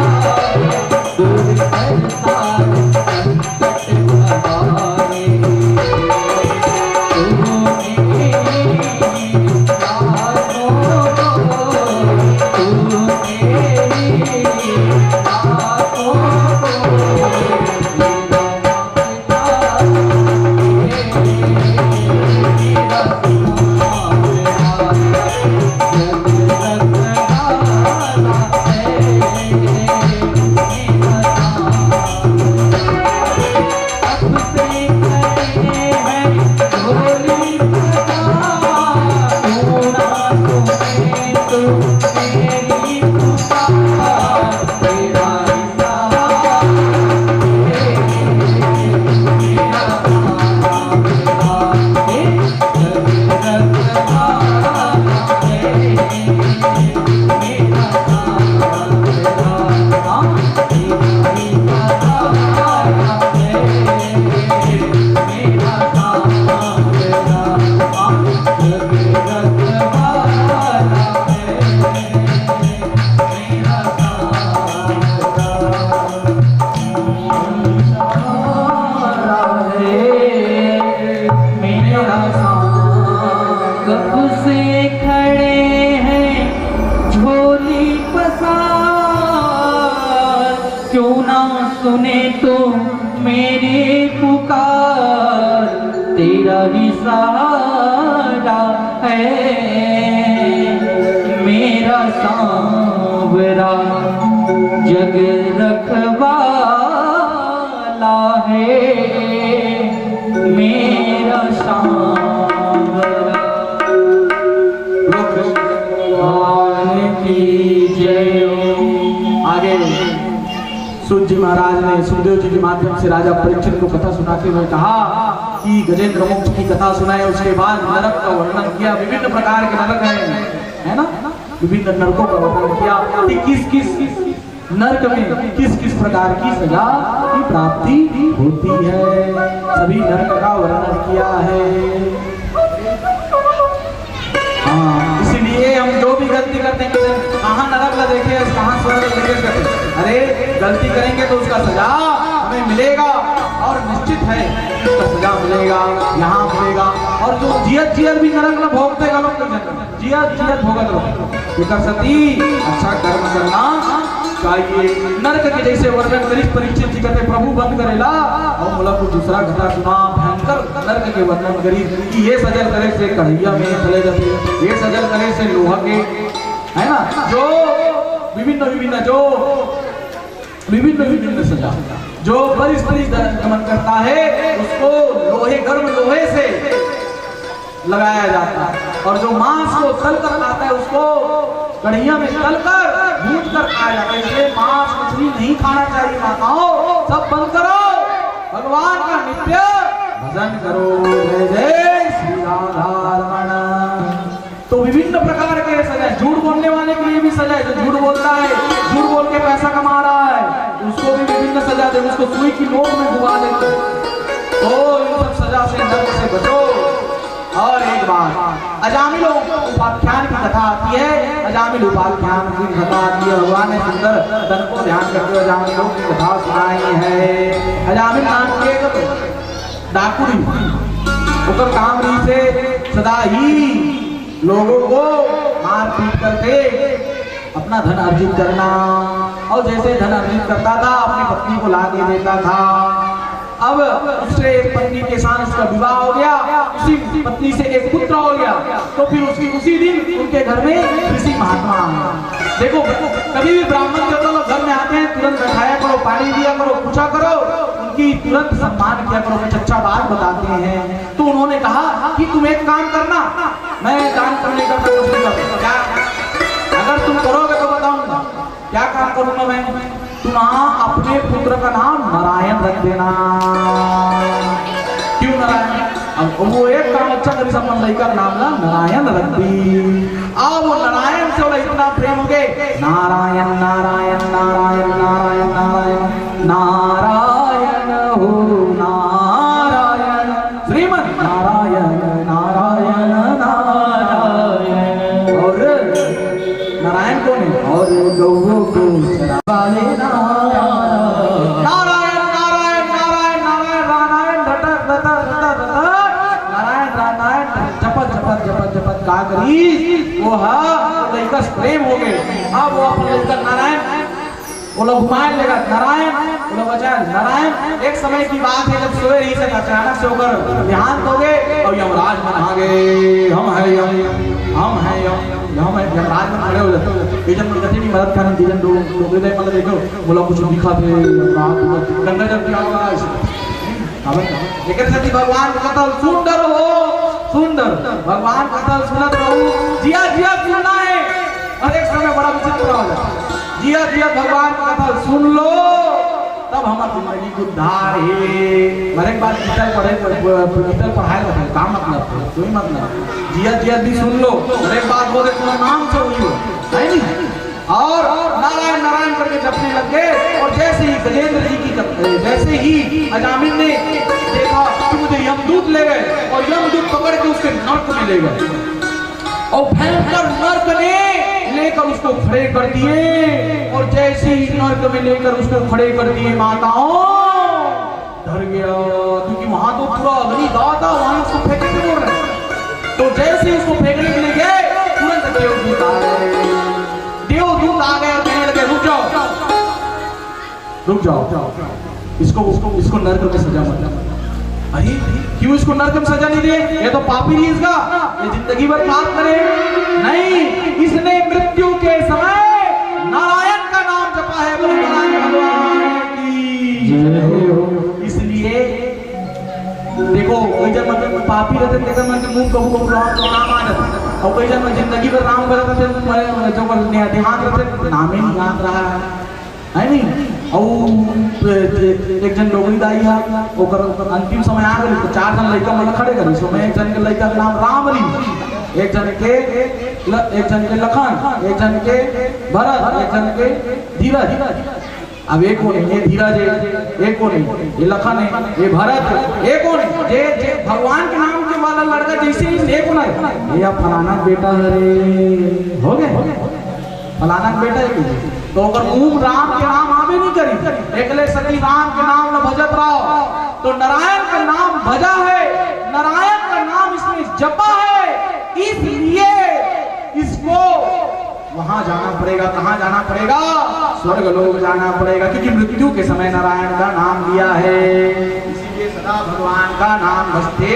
दूर करता है संकट हमारे। तूने रातों को, तूने रातों को मेरा मांगता मेरा सहारा, जग रखवाला है, मेरा अब से खड़े हैं झोली पसार, क्यों ना सुने तो मेरी पुकार, तेरा ही सहारा है, मेरा सहारा है, जग रखवाला है, मेरा सहारा, तेरा ही सहारा है, मेरा सहारा, जग रखवाला है। क्यों ना सुने तो मेरी पुकार, तेरा ही सहारा है मेरा सांवरा, जग रखवाला है मेरा सांवरा। भगवान की जय। आगे सूत जी महाराज ने सुखदेव जी के माध्यम से राजा परीक्षित को कथा सुनाते हुए कहा कि गजेंद्र मोक्ष की कथा सुनाए। उसके बाद नरक का वर्णन किया, विभिन्न प्रकार के नरक है ना, विभिन्न नरकों का वर्णन किया कि किस किस नरक में किस किस प्रकार की सजा की प्राप्ति होती है, सभी नरक का वर्णन किया है। हाँ, इसीलिए हम जो भी गलती करते हैं, कहाँ नरक ला देखे, कहाँ स्वर्ग देखे, अरे गलती करेंगे तो उसका सजा हमें मिलेगा और निश्चित है उसका सजा मिलेगा, यहाँ मिलेगा। और जो जियत जियत भी नरक ला भोगते गलो, जियत जियत भोगत रहो, लेकर सती अच्छा कर्म करना चाहिए। नरक के जैसे वर्णन करी परीक्षित जी कहते प्रभु बंद करेला, और मुला को दूसरा घटा सुना भयंकर नरक के वर्णन करी कि ये सजल करे से कढ़ैया में चले जाते, ये सजल करे से लोहा के, है ना, जो विभिन्न विभिन्न जो विभिन्न विभिन्न सजा, जो परिस्थिति गमन करता है उसको लोहे गर्म लोहे से लगाया जाता है, और जो मांस को तल कर खाता है उसको कढ़ैया में तल कर भून कर खाया जाता है। इसलिए मांस मछली नहीं खाना चाहिए। माताओं सब बंद करो, भगवान का नित्य भजन करो। जय जय श्री राधा रमण। तो विभिन्न प्रकार के सजा, झूठ बोलने वाले के लिए भी सजा है, जो झूठ बोलता है, झूठ बोल के पैसा कमा रहा है, उसको भी विभिन्न सजा दे, उसको सुई की नोक में डुबा देते। तो इन सब सजा से नरक से बचो। और एक बात, अजामिल उपाख्यान की कथा आती है, अजामिल उपाख्यान की कथा आती है। भगवान ने सुंदर धन को ध्यान करते हुए अजामिलों की कथा सुनाई है। अजामिल नाम के एक डाकुरी उकर काम रही से सदा ही लोगों को मार पीट करके अपना धन अर्जित करना, और जैसे धन अर्जित करता था अपनी पत्नी को ला के देता था। अब उससे एक पत्नी के साथ उसका विवाह हो गया, उसी पत्नी से एक पुत्र हो गया, तो फिर उसी दिन उनके घर में ऋषि महात्मा। देखो कभी भी ब्राह्मण देवता लोग घर में आते हैं, तुरंत बैठाया करो, पानी दिया करो, पूछा करो, उनकी तुरंत सम्मान किया करो, कुछ अच्छा बात बताते हैं। तो उन्होंने कहा कि तुम एक काम करना, मैं काम करने का कोशिश करूंगा, क्या अगर तुम करोगे तो बताऊंगा क्या काम करूंगा मैं। तुम अपने पुत्र का नाम नारायण रख देना। क्यों नारायण? अब वो एक काम अच्छा करी, सब लड़का नाम ना नारायण रख दी। अब वो नारायण से बोला इतना प्रेम हो गए, नारायण नारायण नारायण नारायण नारायण नारायण हो नारायण, श्रीमद नारायण नारायण नारायण। और नारायण कौन है? और गौओं को चराने नारायण नारायण नारायण नारायण नारायण रटक रटक रटक नारायण नारायण जपत जपत जपत जपत का करी वो लड़का प्रेम हो गए। अब वो अपने लड़का नारायण वो लोग घुमाए लेगा, नारायण वो लोग बचा नारायण। एक समय की बात है जब सोए रही से अचानक से होकर ध्यान हो गए और यमराज मन आ गए। हम है यमराज में खड़े हो जाते हैं, जब कथी नहीं मदद करने जीवन दो हृदय मतलब देखो बोला कुछ दिखा थे गंगा जब क्या होगा लेकिन सती भगवान कथा सुंदर हो सुंदर भगवान कथा सुनत रहू, जिया जिया सुनना है। और एक समय बड़ा विचित्र हो जाता, जिया जिया भगवान कथा सुन लो तब हमारी जिंदगी को उद्धार है। हर एक बार गीता पढ़े गीता पढ़ाए रहते हैं, काम मतलब कोई मतलब जिया जिया भी सुन लो, हर एक बात बोले तुम्हारा नाम से हुई हो है नहीं। और नारायण नारायण करके जपने लग गए। और जैसे ही गजेंद्र जी की जैसे ही अजामिल ने देखा कि मुझे यमदूत ले गए और यमदूत पकड़ के उसके नर्क में ले गए और भयंकर नर्क ने लेकर उसको खड़े कर दिए। और जैसे ही नर्क में लेकर उसको खड़े कर दिए माताओं डर गया, क्योंकि वहां तो पूरा अग्नि दाह था, वहां उसको फेंकने के बोल रहे। तो जैसे ही उसको फेंकने के लिए गए तुरंत देवदूत आ गए और कहने लगे रुक जाओ रुक जाओ, इसको नरक में सजा मत। अरे क्यों इसको नरक में सजा नहीं दिए? ये तो पापी नहीं, इसका ये जिंदगी भर पाप करे। नहीं, इसने मृत्यु के समय नारायण का नाम जपा है। बोलो नारायण भगवान की। इसलिए देखो, कोई जब मतलब पापी रहते देखो मन के मुंह कबू नाम आनत, और कोई जब जिंदगी भर राम करते जो ध्यान रहते नाम ही नहीं याद रहा है नहीं। और एक जन लोगड़ी दाई है, ओकर अंतिम समय आ गई तो 4 जन लड़का मतलब खड़े करी। उसमें एक जन के लड़का का नाम राम री, एक जन के लखन, एक जन के भरत, एक जन के धीरज। अब एक कौन है? ये धीरज है। एक कौन है? ये लखन है। ये भरत है। एक कौन है? ये भगवान के नाम के वाला लड़का जैसे ही एक कौन है? ये फलाना बेटा है। हो गए फलाना बेटा है। तो अगर मुंह राम के नाम आवे नहीं करी, एकले सती राम के नाम न भजत रहो, तो नारायण का नाम भजा है, नारायण का नाम इसमें जपा है। इसलिए इसको वहां जाना पड़ेगा। कहां जाना पड़ेगा? स्वर्ग लोक जाना पड़ेगा, क्योंकि मृत्यु के समय नारायण का नाम लिया है। इसीलिए सदा भगवान का नाम भजते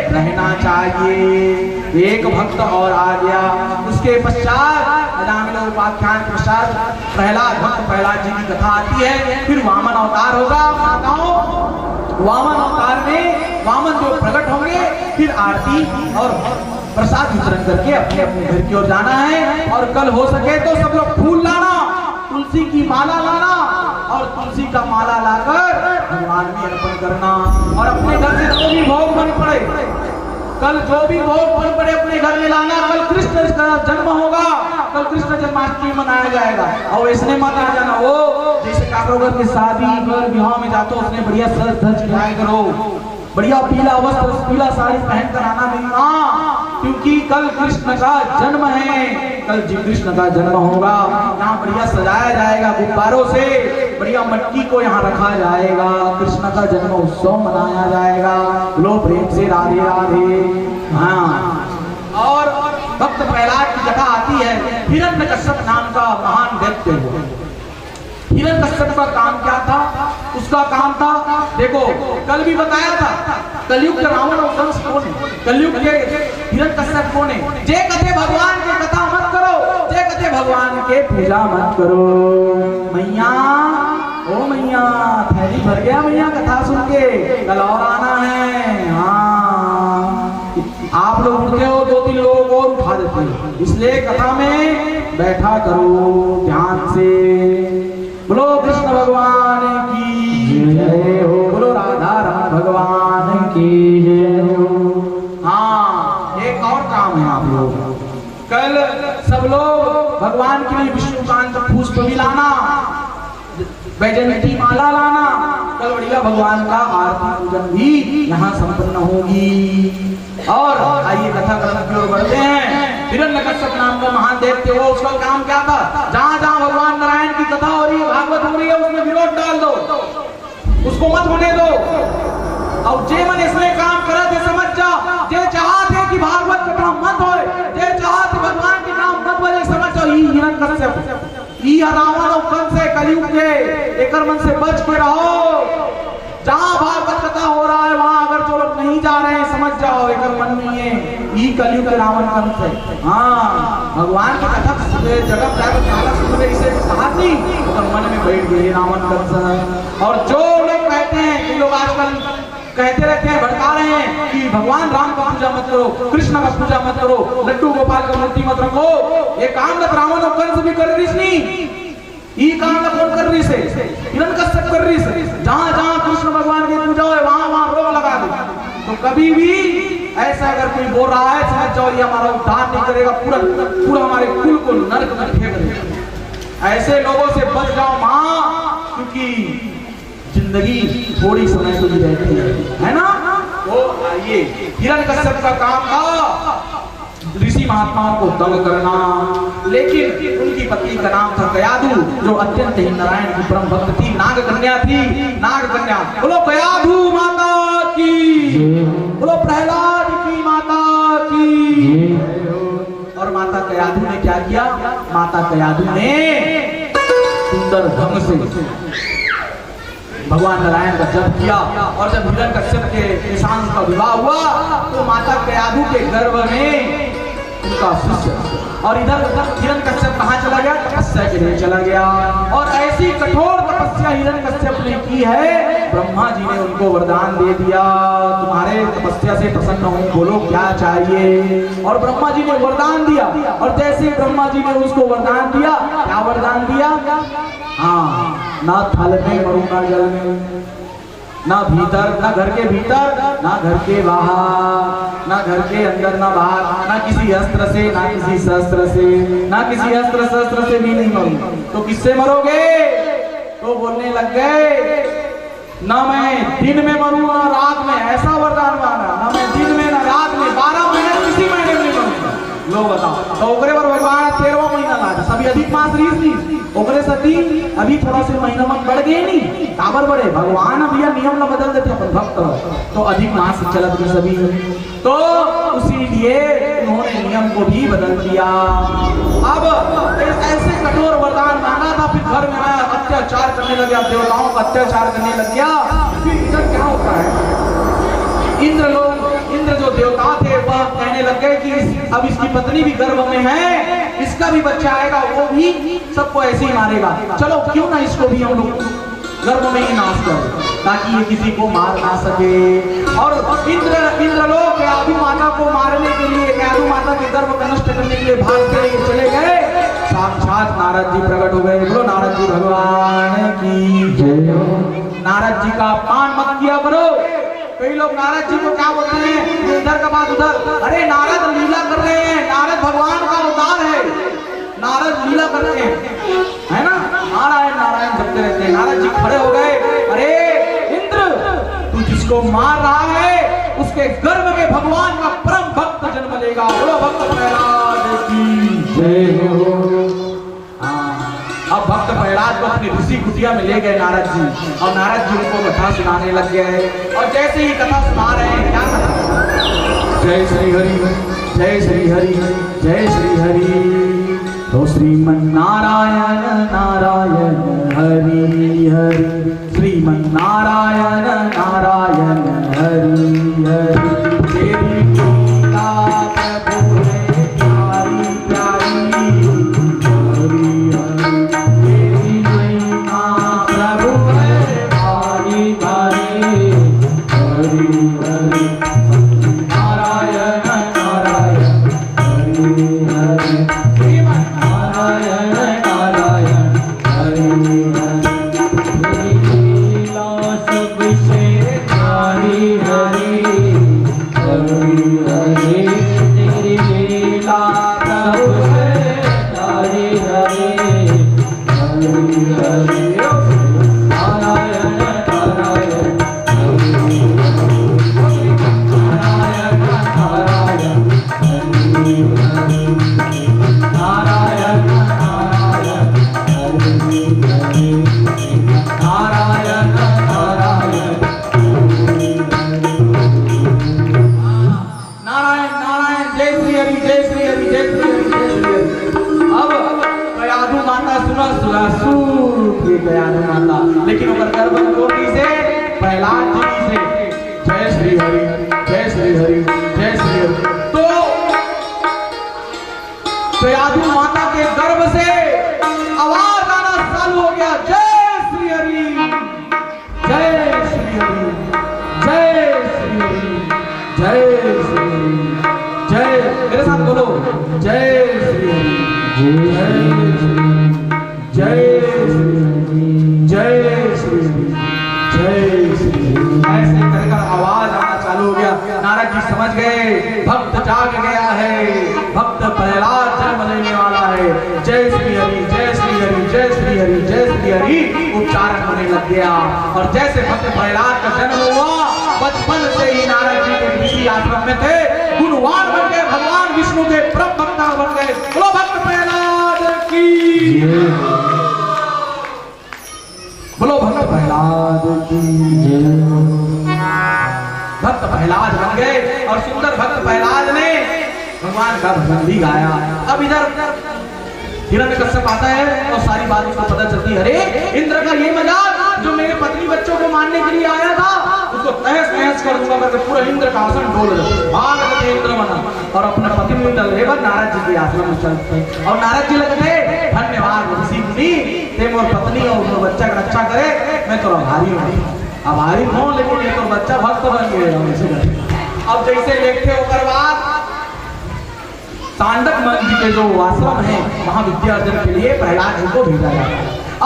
रहना चाहिए। एक भक्त और आ गया। उसके पश्चात अजामिल उपाख्यान के पश्चात प्रहलाद जी की कथा आती है। फिर वामन अवतार होगा। माताओं, वामन अवतार में वामन जो प्रकट होंगे, फिर आरती और प्रसाद वितरण करके अपने अपने घर की ओर जाना है। और कल हो सके तो सब लोग फूल लाना, तुलसी की माला लाना, और तुलसी का माला लाकर भगवान में अर्पण करना। और अपने घर से जो भी भोग बन पड़े, कल जो भी भोग बन पड़े अपने घर में लाना। कल कृष्ण का जन्म होगा, कल कृष्ण जन्माष्टमी मनाया जाएगा। और इसने मत आ जाना वो जैसे कारोबार की शादी कर विवाह में जाते हो, उसने बढ़िया सज धज के करो, बढ़िया पीला वस्त्र पीला साड़ी पहन कर आना नहीं। क्योंकि कल कृष्ण का जन्म है, कल जी कृष्ण का जन्म होगा। यहाँ बढ़िया सजाया जाएगा गुब्बारों से, बढ़िया मटकी को यहाँ रखा जाएगा, कृष्ण का जन्म उत्सव मनाया जाएगा। लो प्रेम से राधे राधे। हाँ, और भक्त प्रहलाद की कथा आती है। हिरण्यकश्यप नाम का महान दैत्य हुआ। हिरण्यकश्यप का काम क्या था? उसका काम था, देखो कल भी बताया था, कलयुग के रावण और कंस कौन है? कलयुग के हिरण्यकश्यप कौन है? जे कथे भगवान की कथा मत करो, जे कथे भगवान के पूजा मत करो। मैया, ओ मैया, थैली भर गया मैया कथा सुन के, कल और आना है। हाँ, आप लोग उठते हो, 2-3 लोग और उठा देते हो, इसलिए कथा में बैठा करो ध्यान से। बोलो कृष्ण भगवान की जय हो, बोलो राधा रमण भगवान की जय हो। हाँ, एक और काम है आप लोग, कल सब लोग भगवान के लिए विष्णुकांत पुष्प भी लाना, वैजयंती माला लाना। कल बढ़िया भगवान का आरती पूजन भी यहाँ संपन्न होगी। और आइए कथा क्रम की ओर बढ़ते हैं। हिरण्यकश्यप नाम का महान दैत्य हो, उसका काम क्या था? जहां जहां भगवान नारायण की कथा हो रही है, भागवत हो रही है, उसमें विरोध डाल दो, उसको मत होने दो। और जे मन इसमें काम करा थे समझ जा, जे चाहते कि भागवत कथा मत होए, जे चाहते भगवान के नाम मत बोले, समझ जाओ ई हिरण्यकश्यप, ई रावण और कंस से कलयुग के एकर मन से बच के रहो। जहां भागवत कथा हो रहा है वहां अगर जो लोग नहीं जा रहे हैं, समझ जाओ एकर मन में ये ई कलयुग के रावण कंस है। हाँ, भगवान की कथा जगह जाकर काला सुन इसे कहा नहीं, तो मन में बैठ गए रावण कंस। और जो लोग कहते हैं कि लोग आजकल कहते रहते हैं, भड़का रहे हैं कि भगवान राम का पूजा मत करो, कृष्ण का पूजा मत करो, लड्डू गोपाल का मूर्ति मत रखो, ये काम न रावण और कंस भी कर रही नहीं, ये काम न कौन कर रही से? हिरण्यकश्यप कर रही से। जहां जहां कृष्ण भगवान की पूजा है वहां वहां रोक लगा दे। तो कभी भी ऐसा अगर कोई बोल रहा है, समझ जाओ ये हमारा उद्धार नहीं करेगा, पूरा हमारे कुल को नरक में फेंक देगा। ऐसे लोगों से बच जाओ मां, क्योंकि जिंदगी थोड़ी समय के लिए रहती है ना। तो आइए, हिरण्यकश्यप का काम था ऋषि महात्माओं को दंग करना, लेकिन उनकी पत्नी का नाम था कयाधु, जो अत्यंत ही नारायण की परम भक्त थी, नाग कन्या थी, नाग कन्या। बोलो कयाधु माता की, बोलो प्रहलाद की माता की। और माता कयाधु ने क्या किया? माता कयाधु ने सुंदर ढंग से भगवान नारायण का जप किया और जब हिरण्यकश्यप के साथ का विवाह हुआ तो माता कयाधु के गर्भ में उनका शिष्य और इधर हिरण्यकश्यप कहाँ चला गया? तपस्या के लिए चला गया। और ऐसी कठोर तपस्या हिरण्यकश्यप ने की है, ब्रह्मा जी ने उनको वरदान दे दिया, तुम्हारे तपस्या से प्रसन्न हूँ, बोलो क्या चाहिए। और ब्रह्मा जी ने वरदान दिया और जैसे ब्रह्मा जी ने उसको वरदान दिया, क्या वरदान दिया? हाँ, ना थल में मरूं ना जल में, ना भीतर, ना घर के भीतर, ना घर के बाहर, ना घर के अंदर, ना बाहर, ना किसी अस्त्र से, ना किसी शस्त्र से, ना किसी अस्त्र शस्त्र से भी नहीं मरूं। तो किससे मरोगे? तो बोलने लग गए, ना मैं दिन में मरूं ना रात में, ऐसा वरदान मांगा, ना मैं दिन में ना रात में, 12 महीने किसी महीने में नहीं मरूंगा। लो बताओ, तो ओकरे पर भगवान 13वां महीना लाए, सभी अधिक मास रीस नहीं ओकरे सती अभी थोड़ा से महीना मन बढ़ गए नहीं, काबर बढ़े, भगवान अब यह नियम न बदल देते अपन भक्त, तो अधिक मास चलत भी सभी, तो इसीलिए उन्होंने नियम को भी बदल दिया। अब ऐसे कठोर वरदान मांगा था, फिर घर में आया, अत्याचार करने लग गया, देवताओं का अत्याचार करने लग गया। फिर इधर क्या होता है, इंद्र जो देवता थे वह कहने लग गए कि अब इसकी पत्नी भी गर्भ में है, इसका भी बच्चा आएगा, वो भी सबको ऐसे ही मारेगा, चलो क्यों ना इसको भी हम लोग गर्भ में ही नाश कर, ताकि ये किसी को मार ना सके। और इंद्रलोक कयाधु माता को मारने के लिए, कयाधु माता के गर्भ को नष्ट करने के लिए भागते हुए चले गए, साक्षात नारद जी प्रकट हो गए। बोलो नारद जी भगवान की जय हो। नारद जी का अपमान मत किया करो। कई लोग नारद जी को क्या बोलते हैं, इधर का बात उधर, अरे नारद लीला कर रहे हैं, नारद भगवान का अवतार है, नारद लीला कर रहे हैं, है ना, नारायण नारायण जपते रहते हैं। नारद जी खड़े हो गए, अरे इंद्र, तू जिसको मार रहा है उसके गर्भ में भगवान का परम भक्त जन्म लेगा। बोलो भक्त प्रहलाद की जय हो। अब भक्त प्रहलाद को अपनी ऋषि कुटिया में ले गए नारद जी, और नारद जी उनको कथा सुनाने लग गए। और जैसे ही कथा सुना रहे हैं, क्या कथा, जय श्री हरि, जय श्री हरि, जय श्री हरि, तो श्रीमन नारायण नारायण हरि हरि, श्रीमन नारायण नारायण हरि हरि, तेरी लीला प्रभु है प्यारी प्यारी, लेकिन गर्भ से प्रहलाद जी से जय श्री हरि, जय श्री हरि, जय श्री हरि, तो कयाधु माता के गर्भ से आवाज आना चालू हो गया, जय श्री हरि, जय श्री हरि, जय श्री हरि, जय श्री हरि, जय, मेरे साथ बोलो, जय श्री हरि, जय श्री हरि, जय श्री हरि, जय श्री हरि, जय श्री हरि, ऐसे कर आवाज आना चालू हो गया। नारद जी समझ गए भक्त जाग गया है, भक्त प्रहलाद जन्म लेने वाला है। जय श्री हरि, जय श्री हरि, जय श्री हरि, जय श्री हरि उच्चारण होने लग गया। और जैसे भक्त प्रहलाद का जन्म हुआ, बचपन से ही नारद जी के ऋषि आश्रम में थे, गुणवान बन गए, भगवान विष्णु के परम भक्त बन गए। बोलो भक्त प्रहलाद की, बोलो भक्त प्रहलाद की। भक्त प्रहलाद बन गए और सुंदर भक्त प्रहलाद ने भगवान का भजन भी गाया। अब इधर हिरण्यकश्यप आता है और सारी बात उसको पता चलती है, अरे इंद्र का ये मजाक, जो मेरे पत्नी बच्चों को मारने के लिए आया था उसको तहस नहस कर दूंगा करके पूरा इंद्र का आसन डोल भाग गए इंद्र मना और अपने पति मुनि दल पर नारद जी के आश्रम में चलते और नारद जी लगते धन्यवाद ऋषि मुनि ते मोर पत्नी और मोर बच्चा का रक्षा करे मैं तो आभारी हूँ आभारी हूँ लेकिन ये तो बच्चा भक्त बन गए। अब जैसे देखते हो बाद तांडव मन जी के जो आश्रम है वहां विद्या अर्जन के लिए प्रहलाद जी को भेजा जाता है।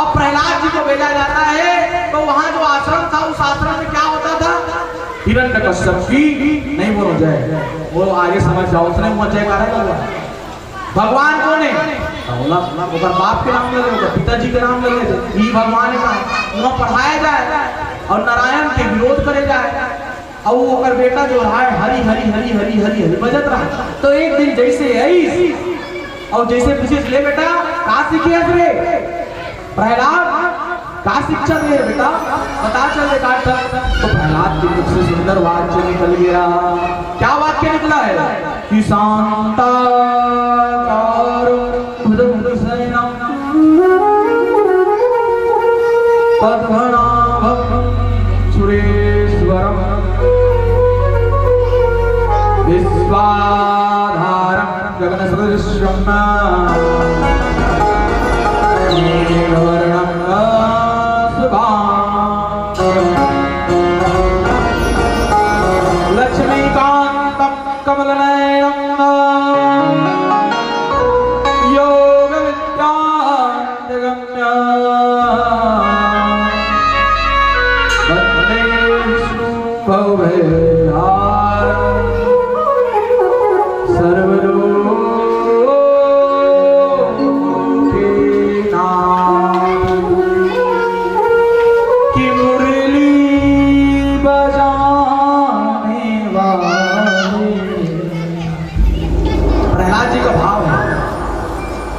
अब प्रहलाद जी को भेजा जाता है तो वहां जो आश्रम था उस आश्रम में क्या होता था हिरण्यकश्यप की नहीं बोलो जय वो आगे समझ जाओ उसने मुंह जयकारा बोला भगवान कौन है बोला ओकर बाप के नाम ले ले पिताजी के नाम ले ले ई भगवान का वहां पढ़ाया जाए और नारायण के विरोध करे जाए और वो ओकर बेटा जो है हरी हरी हरी हरी हरी हरी बजत रहा। तो एक दिन जैसे आई और जैसे पूछे ले बेटा का सीखे रे प्रहलाद का शिक्षा दे बेटा बता चल बेटा तो प्रहलाद के मुख से सुंदर वाक्य निकल गया। क्या वाक्य निकला है कि शांता सुरेश्वरम विश्वाधारं गगनसदृशं नीलवर्णं लक्ष्मीकान्तं कमलनयनं योगविद्यान्तगम्यं वन्दे विष्णुं भवभयहारम्